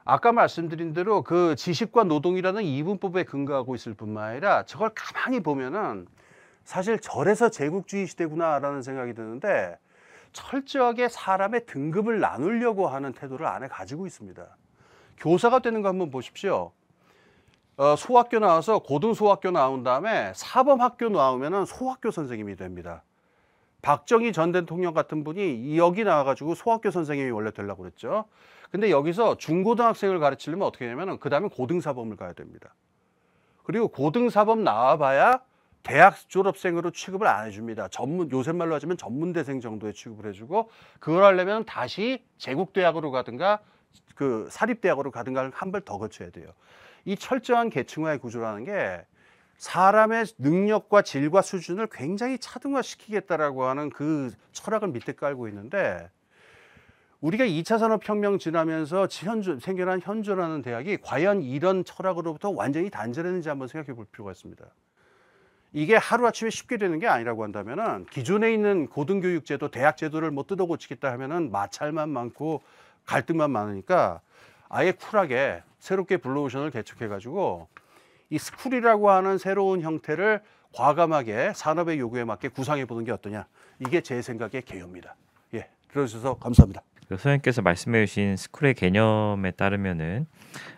아까 말씀드린 대로 그 지식과 노동이라는 이분법에 근거하고 있을 뿐만 아니라 저걸 가만히 보면은 사실 저래서 제국주의 시대구나라는 생각이 드는데 철저하게 사람의 등급을 나누려고 하는 태도를 안에 가지고 있습니다. 교사가 되는 거 한번 보십시오. 소학교 나와서 고등소학교 나온 다음에 사범학교 나오면은 소학교 선생님이 됩니다. 박정희 전 대통령 같은 분이 여기 나와가지고 소학교 선생님이 원래 되려고 그랬죠. 근데 여기서 중고등학생을 가르치려면 어떻게 하냐면 그 다음에 고등사범을 가야 됩니다. 그리고 고등사범 나와봐야 대학 졸업생으로 취급을 안 해줍니다. 요새 말로 하자면 전문대생 정도에 취급을 해주고 그걸 하려면 다시 제국대학으로 가든가 그 사립대학으로 가든가 한 발 더 거쳐야 돼요. 이 철저한 계층화의 구조라는 게 사람의 능력과 질과 수준을 굉장히 차등화시키겠다라고 하는 그 철학을 밑에 깔고 있는데 우리가 2차 산업혁명 지나면서 생겨난 현존하는 대학이 과연 이런 철학으로부터 완전히 단절했는지 한번 생각해 볼 필요가 있습니다. 이게 하루아침에 쉽게 되는 게 아니라고 한다면은 기존에 있는 고등교육제도, 대학제도를 뭐 뜯어 고치겠다 하면은 마찰만 많고 갈등만 많으니까 아예 쿨하게 새롭게 블루오션을 개척해가지고 이 스쿨이라고 하는 새로운 형태를 과감하게 산업의 요구에 맞게 구상해 보는 게 어떠냐. 이게 제 생각의 개요입니다. 예, 들어주셔서 감사합니다. 소장님께서 말씀해주신 스쿨의 개념에 따르면은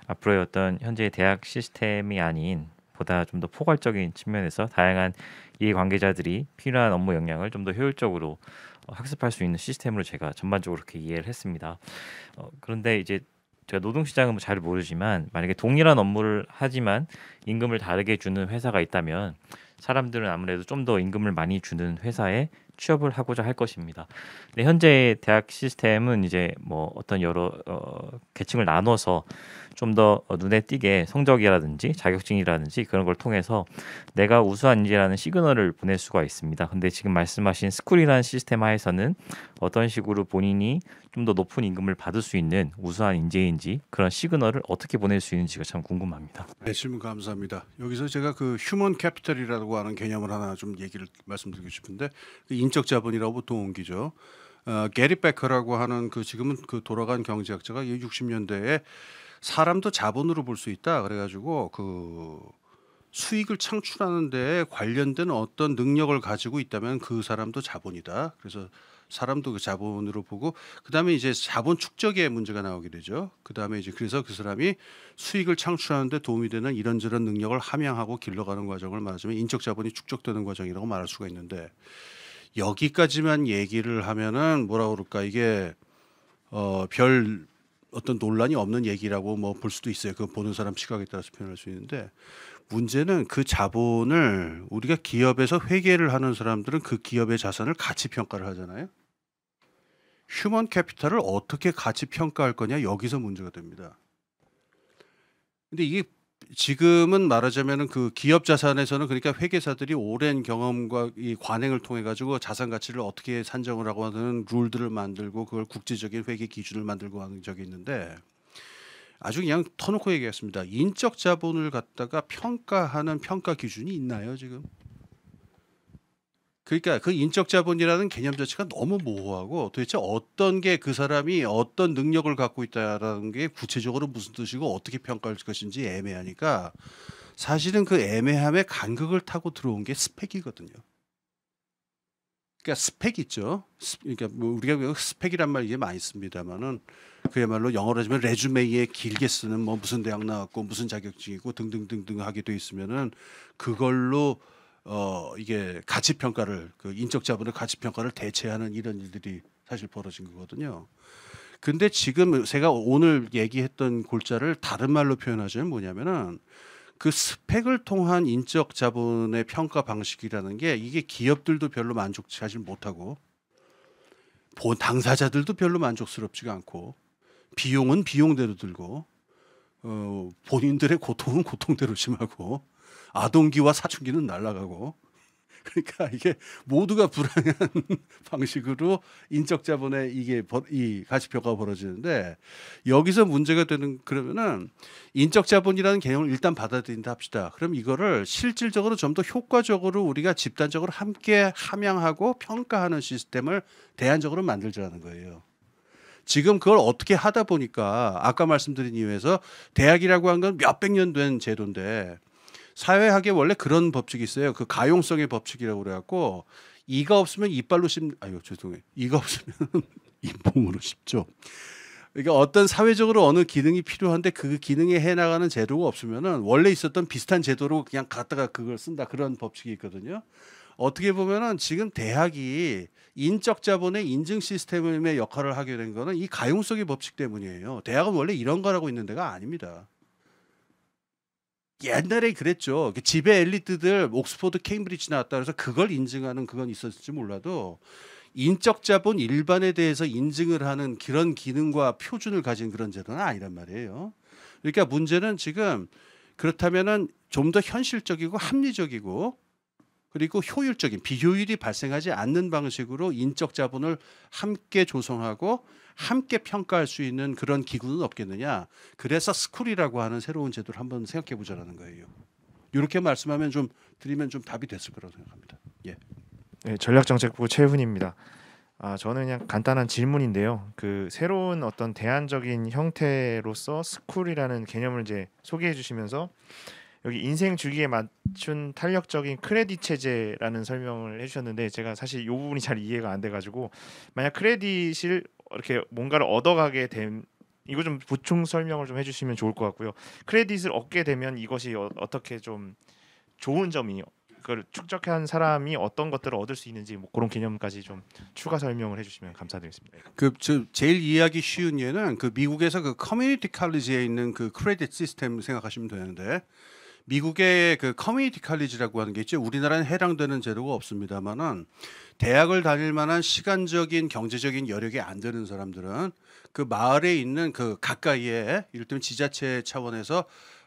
앞으로의 어떤 현재의 대학 시스템이 아닌 보다 좀 더 포괄적인 측면에서 다양한 이해관계자들이 필요한 업무 역량을 좀 더 효율적으로 학습할 수 있는 시스템으로 제가 전반적으로 그렇게 이해를 했습니다. 그런데 이제 제가 노동시장은 뭐 잘 모르지만 만약에 동일한 업무를 하지만 임금을 다르게 주는 회사가 있다면 사람들은 아무래도 좀 더 임금을 많이 주는 회사에 취업을 하고자 할 것입니다. 근데 현재의 대학 시스템은 이제 뭐 어떤 여러 계층을 나눠서 좀 더 눈에 띄게 성적이라든지 자격증이라든지 그런 걸 통해서 내가 우수한 인재라는 시그널을 보낼 수가 있습니다. 근데 지금 말씀하신 스쿨이라는 시스템 하에서는 어떤 식으로 본인이 좀 더 높은 임금을 받을 수 있는 우수한 인재인지 그런 시그널을 어떻게 보낼 수 있는지가 참 궁금합니다. 네, 질문 감사합니다. 여기서 제가 그 휴먼 캐피털이라고 하는 개념을 하나 좀 말씀드리고 싶은데 그 인적 자본이라고 보통 옮기죠. 게리 베커라고 하는 그 지금은 그 돌아간 경제학자가 60년대에 사람도 자본으로 볼 수 있다. 그래가지고 그 수익을 창출하는 데 관련된 어떤 능력을 가지고 있다면 그 사람도 자본이다. 그래서 사람도 그 자본으로 보고 그다음에 이제 자본 축적의 문제가 나오게 되죠. 그다음에 이제 그래서 그 사람이 수익을 창출하는 데 도움이 되는 이런저런 능력을 함양하고 길러가는 과정을 말하자면 인적 자본이 축적되는 과정이라고 말할 수가 있는데 여기까지만 얘기를 하면은 뭐라 그럴까 이게 별 어떤 논란이 없는 얘기라고 뭐 볼 수도 있어요. 그 보는 사람 시각에 따라서 표현할 수 있는데 문제는 그 자본을 우리가 기업에서 회계를 하는 사람들은 그 기업의 자산을 가치 평가를 하잖아요. 휴먼 캐피탈을 어떻게 가치 평가할 거냐 여기서 문제가 됩니다. 근데 이게 지금은 말하자면은 그 기업 자산에서는 그러니까 회계사들이 오랜 경험과 이 관행을 통해 가지고 자산 가치를 어떻게 산정을 하고 하는 룰들을 만들고 그걸 국제적인 회계 기준을 만들고 하는 적이 있는데 아주 그냥 터놓고 얘기했습니다. 인적 자본을 갖다가 평가하는 평가 기준이 있나요, 지금? 그러니까 그 인적 자본이라는 개념 자체가 너무 모호하고 도대체 어떤 게 그 사람이 어떤 능력을 갖고 있다라는 게 구체적으로 무슨 뜻이고 어떻게 평가할 것인지 애매하니까 사실은 그 애매함의 간극을 타고 들어온 게 스펙이거든요. 그러니까 스펙 있죠. 그러니까 뭐 우리가 스펙이란 말 이제 많이 씁니다만은 그야말로 영어로 하자면 레주메이에 길게 쓰는 뭐 무슨 대학 나왔고 무슨 자격증이고 등등등등 하게 돼 있으면은 그걸로 이게 가치 평가를 그 인적 자본의 가치 평가를 대체하는 이런 일들이 사실 벌어진 거거든요. 근데 지금 제가 오늘 얘기했던 골자를 다른 말로 표현하자면 뭐냐면은 그 스펙을 통한 인적 자본의 평가 방식이라는 게 이게 기업들도 별로 만족하지 못하고 당사자들도 별로 만족스럽지가 않고 비용은 비용대로 들고 본인들의 고통은 고통대로 심하고 아동기와 사춘기는 날아가고 그러니까 이게 모두가 불안한 방식으로 인적 자본의 이게 이 가치 평가가 벌어지는데 여기서 문제가 되는 그러면은 인적 자본이라는 개념을 일단 받아들인다 합시다. 그럼 이거를 실질적으로 좀 더 효과적으로 우리가 집단적으로 함께 함양하고 평가하는 시스템을 대안적으로 만들자는 거예요. 지금 그걸 어떻게 하다 보니까 아까 말씀드린 이유에서 대학이라고 한 건 몇백 년 된 제도인데 사회학에 원래 그런 법칙이 있어요. 그 가용성의 법칙이라고 그래갖고 이가 없으면 이빨로 아유 죄송해요. 이가 없으면 잇몸으로 씹죠. 그러니까 어떤 사회적으로 어느 기능이 필요한데 그 기능에 해나가는 제도가 없으면은 원래 있었던 비슷한 제도로 그냥 갖다가 그걸 쓴다 그런 법칙이 있거든요. 어떻게 보면은 지금 대학이 인적 자본의 인증 시스템의 역할을 하게 된 거는 이 가용성의 법칙 때문이에요. 대학은 원래 이런 거라고 있는 데가 아닙니다. 옛날에 그랬죠. 집에 엘리트들 옥스퍼드 케임브리지 나왔다 그래서 그걸 인증하는 그건 있었을지 몰라도 인적 자본 일반에 대해서 인증을 하는 그런 기능과 표준을 가진 그런 제도는 아니란 말이에요. 그러니까 문제는 지금 그렇다면은 좀 더 현실적이고 합리적이고 그리고 효율적인 비효율이 발생하지 않는 방식으로 인적 자본을 함께 조성하고 함께 평가할 수 있는 그런 기구는 없겠느냐. 그래서 스쿨이라고 하는 새로운 제도를 한번 생각해 보자라는 거예요. 이렇게 말씀하면 좀 드리면 좀 답이 됐을 거라고 생각합니다. 예. 네, 전략정책부 최훈입니다. 저는 그냥 간단한 질문인데요. 그 새로운 어떤 대안적인 형태로서 스쿨이라는 개념을 이제 소개해 주시면서 여기 인생 주기에 맞춘 탄력적인 크레딧 체제라는 설명을 해주셨는데 제가 사실 이 부분이 잘 이해가 안 돼가지고 만약 크레딧을 이렇게 뭔가를 얻어가게 된 이거 좀 보충 설명을 좀 해주시면 좋을 것 같고요. 크레딧을 얻게 되면 이것이 어떻게 좀 좋은 점이 그걸 축적한 사람이 어떤 것들을 얻을 수 있는지 뭐 그런 개념까지 좀 추가 설명을 해주시면 감사드리겠습니다. 제일 이해하기 쉬운 예는 그 미국에서 그 커뮤니티 칼리지에 있는 그 크레딧 시스템 생각하시면 되는데. 미국의 그 커뮤니티 칼리지라고 하는 게 있죠. 우리나라는 해당되는 제도가 없습니다만은 대학을 다닐 만한 시간적인 경제적인 여력이 안 되는 사람들은 그 마을에 있는 그 가까이에 이를테면 지자체 차원에서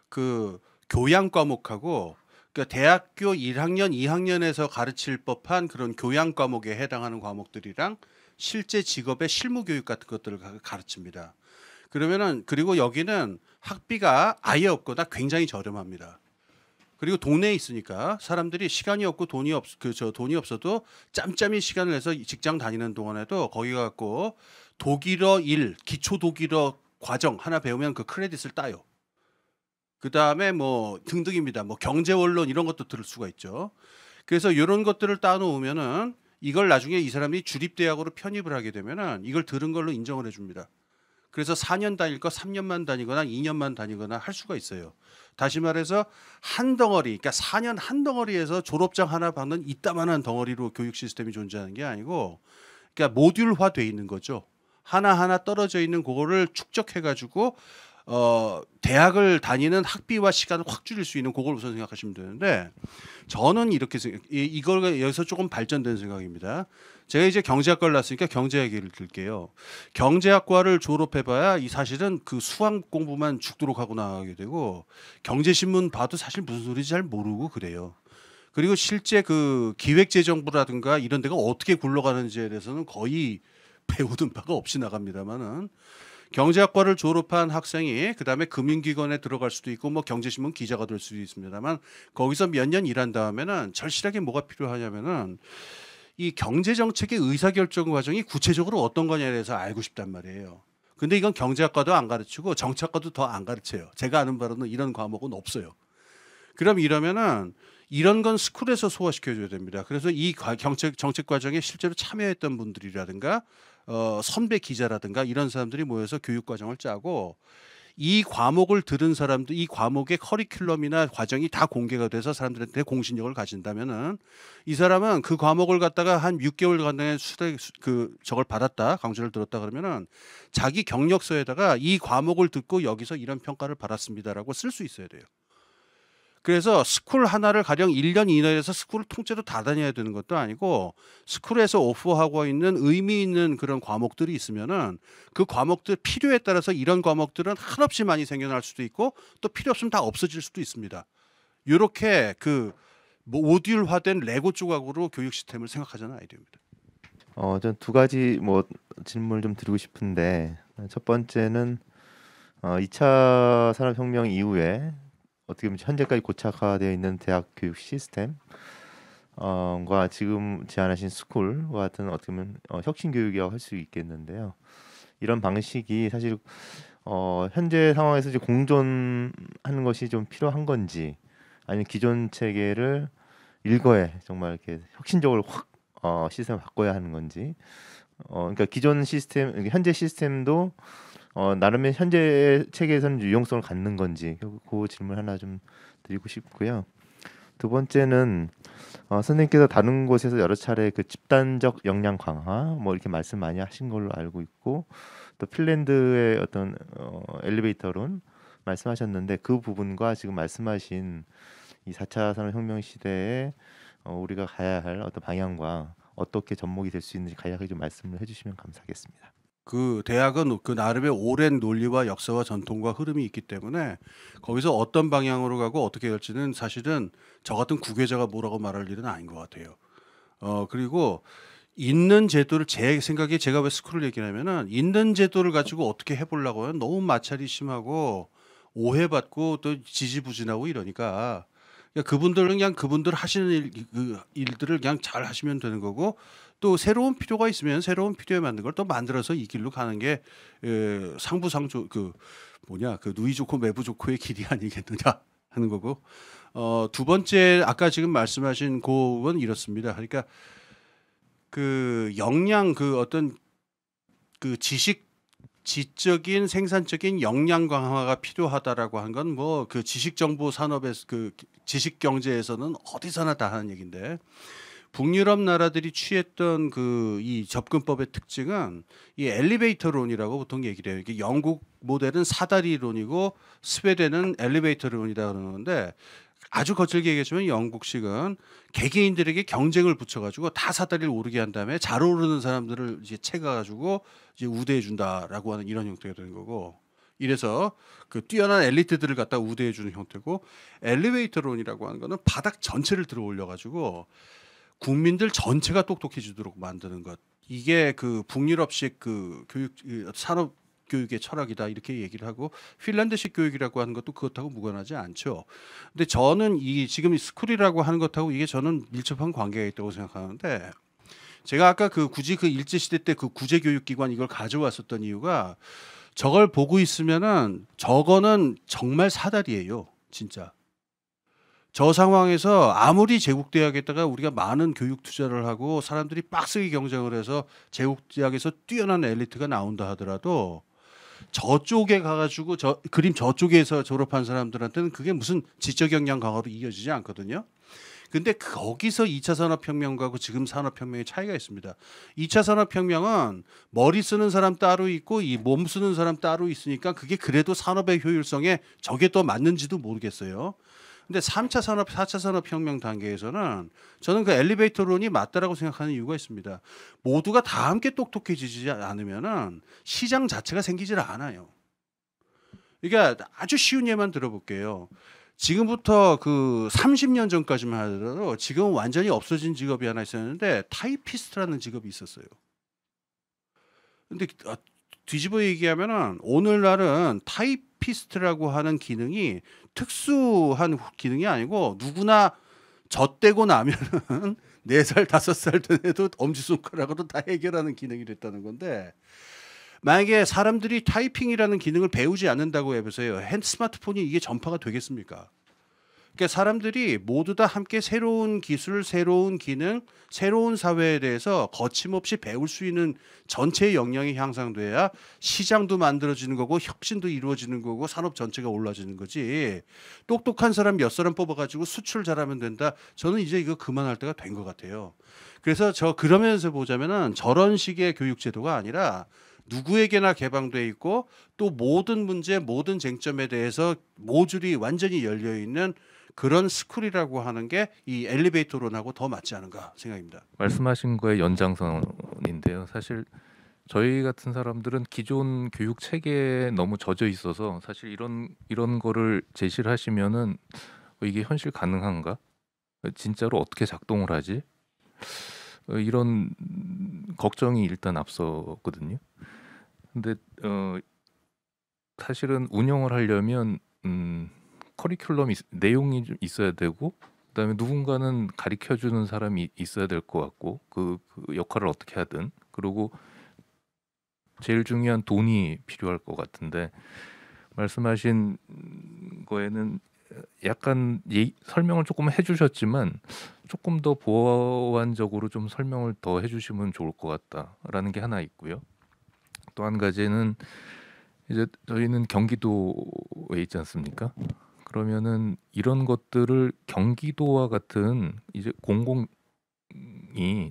그 교양 과목하고 그러니까 대학교 1학년, 2학년에서 가르칠 법한 그런 교양 과목에 해당하는 과목들이랑 실제 직업의 실무 교육 같은 것들을 가르칩니다. 그러면은 그리고 여기는 학비가 아예 없거나 굉장히 저렴합니다. 그리고 동네에 있으니까 사람들이 시간이 없고 돈이 없어도 짬짬이 시간을 내서 직장 다니는 동안에도 거기 갖고 독일어 1 기초 독일어 과정 하나 배우면 그 크레딧을 따요. 그 다음에 뭐 등등입니다. 뭐 경제 원론 이런 것도 들을 수가 있죠. 그래서 이런 것들을 따놓으면은 이걸 나중에 이 사람이 주립대학으로 편입을 하게 되면은 이걸 들은 걸로 인정을 해줍니다. 그래서 4년 다닐 거 3년만 다니거나 2년만 다니거나 할 수가 있어요. 다시 말해서 한 덩어리, 그러니까 4년 한 덩어리에서 졸업장 하나 받는 이따만한 덩어리로 교육 시스템이 존재하는 게 아니고, 그러니까 모듈화돼 있는 거죠. 하나하나 떨어져 있는 그거를 축적해가지고 대학을 다니는 학비와 시간을 확 줄일 수 있는 그걸 우선 생각하시면 되는데, 저는 이렇게 이걸 여기서 조금 발전된 생각입니다. 제가 이제 경제학과를 나왔으니까 경제 얘기를 들게요. 경제학과를 졸업해봐야 이 사실은 그 수학 공부만 죽도록 하고 나가게 되고, 경제신문 봐도 사실 무슨 소리인지 잘 모르고 그래요. 그리고 실제 그 기획재정부라든가 이런 데가 어떻게 굴러가는지에 대해서는 거의 배우는 바가 없이 나갑니다만은, 경제학과를 졸업한 학생이 그다음에 금융기관에 들어갈 수도 있고 뭐 경제신문 기자가 될 수도 있습니다만, 거기서 몇 년 일한 다음에는 절실하게 뭐가 필요하냐면은 이 경제정책의 의사결정 과정이 구체적으로 어떤 거냐에 대해서 알고 싶단 말이에요. 근데 이건 경제학과도 안 가르치고 정치학과도 더 안 가르쳐요. 제가 아는 바로는 이런 과목은 없어요. 그럼 이러면은 이런 건 스쿨에서 소화시켜줘야 됩니다. 그래서 이 정책 과정에 실제로 참여했던 분들이라든가 선배 기자라든가 이런 사람들이 모여서 교육 과정을 짜고, 이 과목을 들은 사람들, 이 과목의 커리큘럼이나 과정이 다 공개가 돼서 사람들한테 공신력을 가진다면은, 이 사람은 그 과목을 갖다가 한 6개월 간의 저걸 받았다, 강좌를 들었다 그러면은 자기 경력서에다가 이 과목을 듣고 여기서 이런 평가를 받았습니다라고 쓸 수 있어야 돼요. 그래서 스쿨 하나를 가령 1년 이내에서 스쿨을 통째로 다 다녀야 되는 것도 아니고, 스쿨에서 오퍼하고 있는 의미 있는 그런 과목들이 있으면은 그 과목들 필요에 따라서 이런 과목들은 한없이 많이 생겨날 수도 있고 또 필요 없으면 다 없어질 수도 있습니다. 이렇게 그 모듈화된 레고 조각으로 교육 시스템을 생각하자는 아이디어입니다. 전 두 가지 뭐 질문을 좀 드리고 싶은데, 첫 번째는 2차 산업혁명 이후에 어떻게 보면 현재까지 고착화되어 있는 대학 교육 시스템 과 지금 제안하신 스쿨과 같은 어떻게 보면 혁신 교육이라고 할 수 있겠는데요. 이런 방식이 사실 현재 상황에서 이제 공존하는 것이 좀 필요한 건지, 아니면 기존 체계를 일거에 정말 이렇게 혁신적으로 확 시스템을 바꿔야 하는 건지, 그러니까 기존 시스템, 현재 시스템도 나름의 현재 체계에서는 유용성을 갖는 건지, 그 질문 하나 좀 드리고 싶고요. 두 번째는 선생님께서 다른 곳에서 여러 차례 그 집단적 역량 강화 뭐 이렇게 말씀 많이 하신 걸로 알고 있고, 또 핀란드의 어떤 엘리베이터론 말씀하셨는데, 그 부분과 지금 말씀하신 이 4차 산업혁명 시대에 우리가 가야 할 어떤 방향과 어떻게 접목이 될 수 있는지 간략하게 좀 말씀을 해주시면 감사하겠습니다. 그 대학은 그 나름의 오랜 논리와 역사와 전통과 흐름이 있기 때문에 거기서 어떤 방향으로 가고 어떻게 할지는 사실은 저 같은 구계자가 뭐라고 말할 일은 아닌 것 같아요. 그리고 있는 제도를, 제 생각에 제가 왜 스쿨을 얘기하냐면은, 있는 제도를 가지고 어떻게 해보려고 하면 너무 마찰이 심하고 오해받고 또 지지부진하고 이러니까, 그러니까 그분들은 그냥 그분들 하시는 일들을 그냥 잘 하시면 되는 거고, 또 새로운 필요가 있으면 새로운 필요에 맞는 걸 또 만들어서 이 길로 가는 게 상부상조 그 누이 좋고 매부 좋고의 길이 아니겠느냐 하는 거고, 두 번째 아까 지금 말씀하신 그건 이렇습니다. 그러니까 그 역량, 그 어떤 그 지적인 생산적인 역량 강화가 필요하다라고 한 건 뭐 그 지식 정보 산업에서, 그 지식 경제에서는 어디서나 다 하는 얘기인데, 북유럽 나라들이 취했던 그 이 접근법의 특징은 이 엘리베이터론이라고 보통 얘기를 해요. 이게 영국 모델은 사다리론이고 스웨덴은 엘리베이터론이다 그러는데, 아주 거칠게 얘기하면 영국식은 개개인들에게 경쟁을 붙여가지고 다 사다리를 오르게 한 다음에 잘 오르는 사람들을 이제 채가가지고 이제 우대해 준다라고 하는 이런 형태가 되는 거고, 이래서 그 뛰어난 엘리트들을 갖다 우대해 주는 형태고, 엘리베이터론이라고 하는 거는 바닥 전체를 들어 올려가지고 국민들 전체가 똑똑해지도록 만드는 것. 이게 그 북유럽식 그 교육 산업 교육의 철학이다 이렇게 얘기를 하고, 핀란드식 교육이라고 하는 것도 그것하고 무관하지 않죠. 근데 저는 이 지금 이 스쿨이라고 하는 것하고 이게 저는 밀접한 관계가 있다고 생각하는데, 제가 아까 그 굳이 그 일제 시대 때 그 구제 교육 기관 이걸 가져왔었던 이유가, 저걸 보고 있으면은 저거는 정말 사다리예요, 진짜. 저 상황에서 아무리 제국대학에다가 우리가 많은 교육 투자를 하고 사람들이 빡세게 경쟁을 해서 제국대학에서 뛰어난 엘리트가 나온다 하더라도 저쪽에 가가지고 저 그림 저쪽에서 졸업한 사람들한테는 그게 무슨 지적 역량 강화로 이어지지 않거든요. 근데 거기서 2차 산업혁명과 지금 산업혁명의 차이가 있습니다. 2차 산업혁명은 머리 쓰는 사람 따로 있고 이 몸 쓰는 사람 따로 있으니까 그게 그래도 산업의 효율성에 저게 더 맞는지도 모르겠어요. 근데 3차 산업, 4차 산업혁명 단계에서는 저는 그 엘리베이터론이 맞다라고 생각하는 이유가 있습니다. 모두가 다 함께 똑똑해지지 않으면은 시장 자체가 생기질 않아요. 그러니까 아주 쉬운 예만 들어볼게요. 지금부터 그 30년 전까지만 하더라도 지금은 완전히 없어진 직업이 하나 있었는데 타이피스트라는 직업이 있었어요. 근데 뒤집어 얘기하면은 오늘날은 타이피스트라고 하는 기능이 특수한 기능이 아니고 누구나 젖대고 나면은 4살, 5살 된 애도 엄지손가락으로 다 해결하는 기능이 됐다는 건데 만약에 사람들이 타이핑이라는 기능을 배우지 않는다고 해보세요. 스마트폰이 이게 전파가 되겠습니까? 그러니까 사람들이 모두 다 함께 새로운 기술, 새로운 기능, 새로운 사회에 대해서 거침없이 배울 수 있는 전체의 역량이 향상돼야 시장도 만들어지는 거고 혁신도 이루어지는 거고 산업 전체가 올라지는 거지. 똑똑한 사람 몇 사람 뽑아가지고 수출 잘하면 된다. 저는 이제 이거 그만할 때가 된 것 같아요. 그래서 그러면서 보자면은 저런 식의 교육 제도가 아니라 누구에게나 개방돼 있고 또 모든 문제, 모든 쟁점에 대해서 모듈이 완전히 열려 있는 그런 스쿨이라고 하는 게 이 엘리베이터론하고 더 맞지 않은가 생각입니다. 말씀하신 거의 연장선인데요. 사실 저희 같은 사람들은 기존 교육 체계에 너무 젖어 있어서 사실 이런 거를 제시를 하시면은 이게 현실 가능한가? 진짜로 어떻게 작동을 하지? 이런 걱정이 일단 앞서거든요. 근데 사실은 운영을 하려면 커리큘럼 내용이 좀 있어야 되고 그다음에 누군가는 가르쳐 주는 사람이 있어야 될 것 같고 그 역할을 어떻게 하든 그리고 제일 중요한 돈이 필요할 것 같은데 말씀하신 거에는 약간 설명을 조금 해주셨지만 조금 더 보완적으로 좀 설명을 더 해주시면 좋을 것 같다라는 게 하나 있고요. 또 한 가지는 이제 저희는 경기도에 있지 않습니까? 그러면은 이런 것들을 경기도와 같은 이제 공공이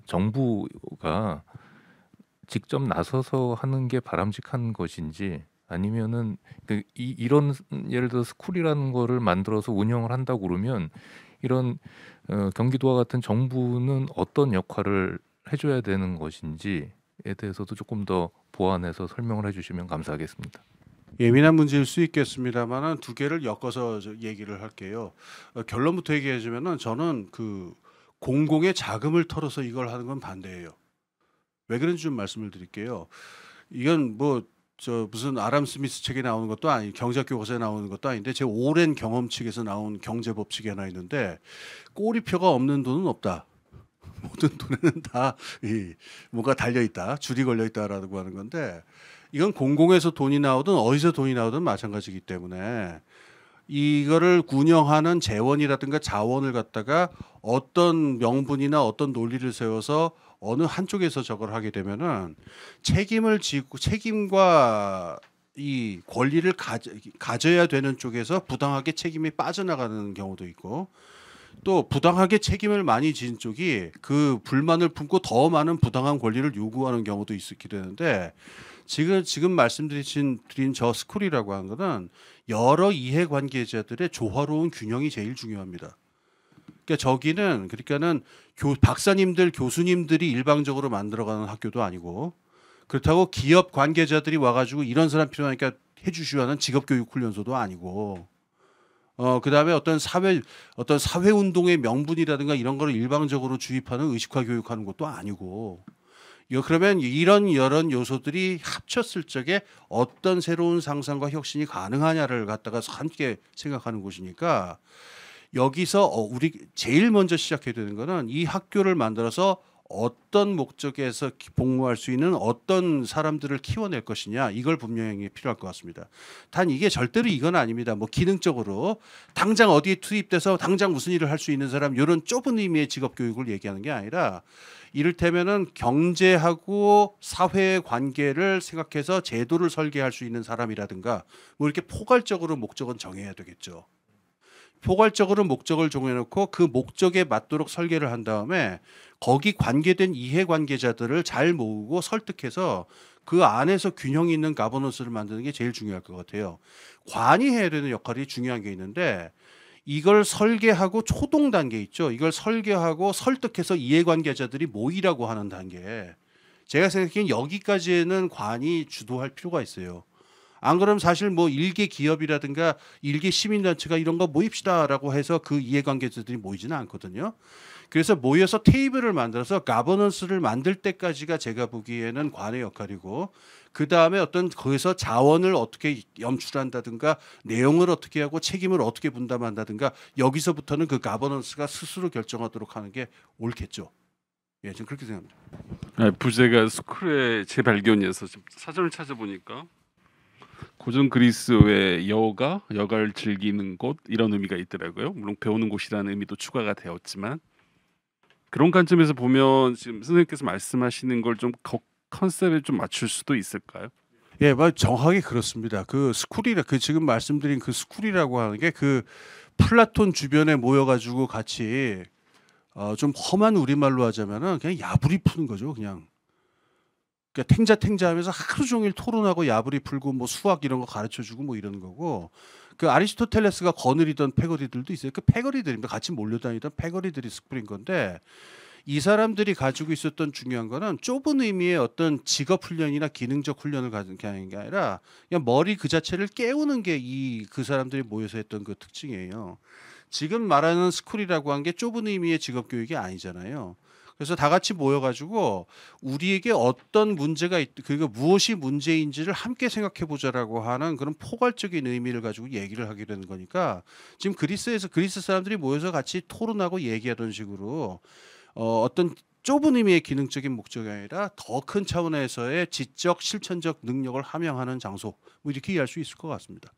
정부가 직접 나서서 하는 게 바람직한 것인지 아니면은 이런 예를 들어 스쿨이라는 거를 만들어서 운영을 한다고 그러면 이런 경기도와 같은 정부는 어떤 역할을 해줘야 되는 것인지에 대해서도 조금 더 보완해서 설명을 해주시면 감사하겠습니다. 예민한 문제일 수 있겠습니다만은 두 개를 엮어서 얘기를 할게요. 결론부터 얘기해주면은 저는 그 공공의 자금을 털어서 이걸 하는 건 반대예요. 왜 그런지 좀 말씀을 드릴게요. 이건 뭐 무슨 아람 스미스 책에 나오는 것도 아니 경제학 교과서에 나오는 것도 아닌데 제 오랜 경험칙에서 나온 경제 법칙이 하나 있는데 꼬리표가 없는 돈은 없다. 모든 돈에는 다 뭐가 달려 있다, 줄이 걸려 있다라고 하는 건데 이건 공공에서 돈이 나오든 어디서 돈이 나오든 마찬가지이기 때문에 이거를 운영하는 재원이라든가 자원을 갖다가 어떤 명분이나 어떤 논리를 세워서 어느 한쪽에서 저걸 하게 되면은 책임을 지고 책임과 이 권리를 가져야 되는 쪽에서 부당하게 책임이 빠져나가는 경우도 있고 또 부당하게 책임을 많이 진 쪽이 그 불만을 품고 더 많은 부당한 권리를 요구하는 경우도 있게 되는데 지금 말씀드린 저 스쿨이라고 하는 거는 여러 이해관계자들의 조화로운 균형이 제일 중요합니다. 그러니까 그러니까는 박사님들, 교수님들이 일방적으로 만들어가는 학교도 아니고 그렇다고 기업 관계자들이 와가지고 이런 사람 필요하니까 해주시오 하는 직업교육훈련소도 아니고 그다음에 어떤 사회 운동의 명분이라든가 이런 거를 일방적으로 주입하는 의식화 교육하는 것도 아니고 그러면 이런 여러 요소들이 합쳤을 적에 어떤 새로운 상상과 혁신이 가능하냐를 갖다가 함께 생각하는 곳이니까 여기서 우리 제일 먼저 시작해야 되는 거는 이 학교를 만들어서 어떤 목적에서 복무할 수 있는 어떤 사람들을 키워낼 것이냐 이걸 분명히 필요할 것 같습니다. 단 이게 절대로 이건 아닙니다. 뭐 기능적으로 당장 어디에 투입돼서 당장 무슨 일을 할 수 있는 사람 이런 좁은 의미의 직업 교육을 얘기하는 게 아니라 이를테면은 경제하고 사회의 관계를 생각해서 제도를 설계할 수 있는 사람이라든가 뭐 이렇게 포괄적으로 목적은 정해야 되겠죠. 포괄적으로 목적을 정해놓고 그 목적에 맞도록 설계를 한 다음에 거기 관계된 이해관계자들을 잘 모으고 설득해서 그 안에서 균형 있는 가버넌스를 만드는 게 제일 중요할 것 같아요. 관이 해야 되는 역할이 중요한 게 있는데 이걸 설계하고 초동 단계 있죠. 이걸 설계하고 설득해서 이해관계자들이 모이라고 하는 단계. 제가 생각하기엔 여기까지는 관이 주도할 필요가 있어요. 안 그러면 사실 뭐 일개 기업이라든가 일개 시민단체가 이런 거 모입시다라고 해서 그 이해관계자들이 모이지는 않거든요. 그래서 모여서 테이블을 만들어서 가버넌스를 만들 때까지가 제가 보기에는 관의 역할이고 그 다음에 어떤 거기서 자원을 어떻게 염출한다든가 내용을 어떻게 하고 책임을 어떻게 분담한다든가 여기서부터는 그 가버넌스가 스스로 결정하도록 하는 게 옳겠죠. 예, 저는 그렇게 생각합니다. 네, 부제가 스쿨의 재발견이어서 지금 사전을 찾아보니까 고전 그리스의 여가 여가를 즐기는 곳 이런 의미가 있더라고요. 물론 배우는 곳이라는 의미도 추가가 되었지만 그런 관점에서 보면 지금 선생님께서 말씀하시는 걸 좀 컨셉에 좀 맞출 수도 있을까요? 예, 정확하게 그렇습니다. 그 스쿨이라 그 지금 말씀드린 그 스쿨이라고 하는 게 그 플라톤 주변에 모여가지고 같이 좀 험한 우리말로 하자면은 그냥 야부리 푸는 거죠, 그냥. 그러니까 탱자하면서 하루 종일 토론하고 야부리 풀고 뭐 수학 이런 거 가르쳐주고 뭐 이러는 거고 그 아리스토텔레스가 거느리던 패거리들도 있어요. 그 패거리들입니다. 같이 몰려다니던 패거리들이 스쿨인 건데 이 사람들이 가지고 있었던 중요한 거는 좁은 의미의 어떤 직업 훈련이나 기능적 훈련을 가진 게 아니라 그냥 머리 그 자체를 깨우는 게 그 사람들이 모여서 했던 그 특징이에요. 지금 말하는 스쿨이라고 한 게 좁은 의미의 직업 교육이 아니잖아요. 그래서 다 같이 모여가지고 우리에게 어떤 문제가 그리고 무엇이 문제인지를 함께 생각해 보자라고 하는 그런 포괄적인 의미를 가지고 얘기를 하게 되는 거니까 지금 그리스 사람들이 모여서 같이 토론하고 얘기하던 식으로 어떤 좁은 의미의 기능적인 목적이 아니라 더 큰 차원에서의 지적 실천적 능력을 함양하는 장소 뭐 이렇게 이해할 수 있을 것 같습니다.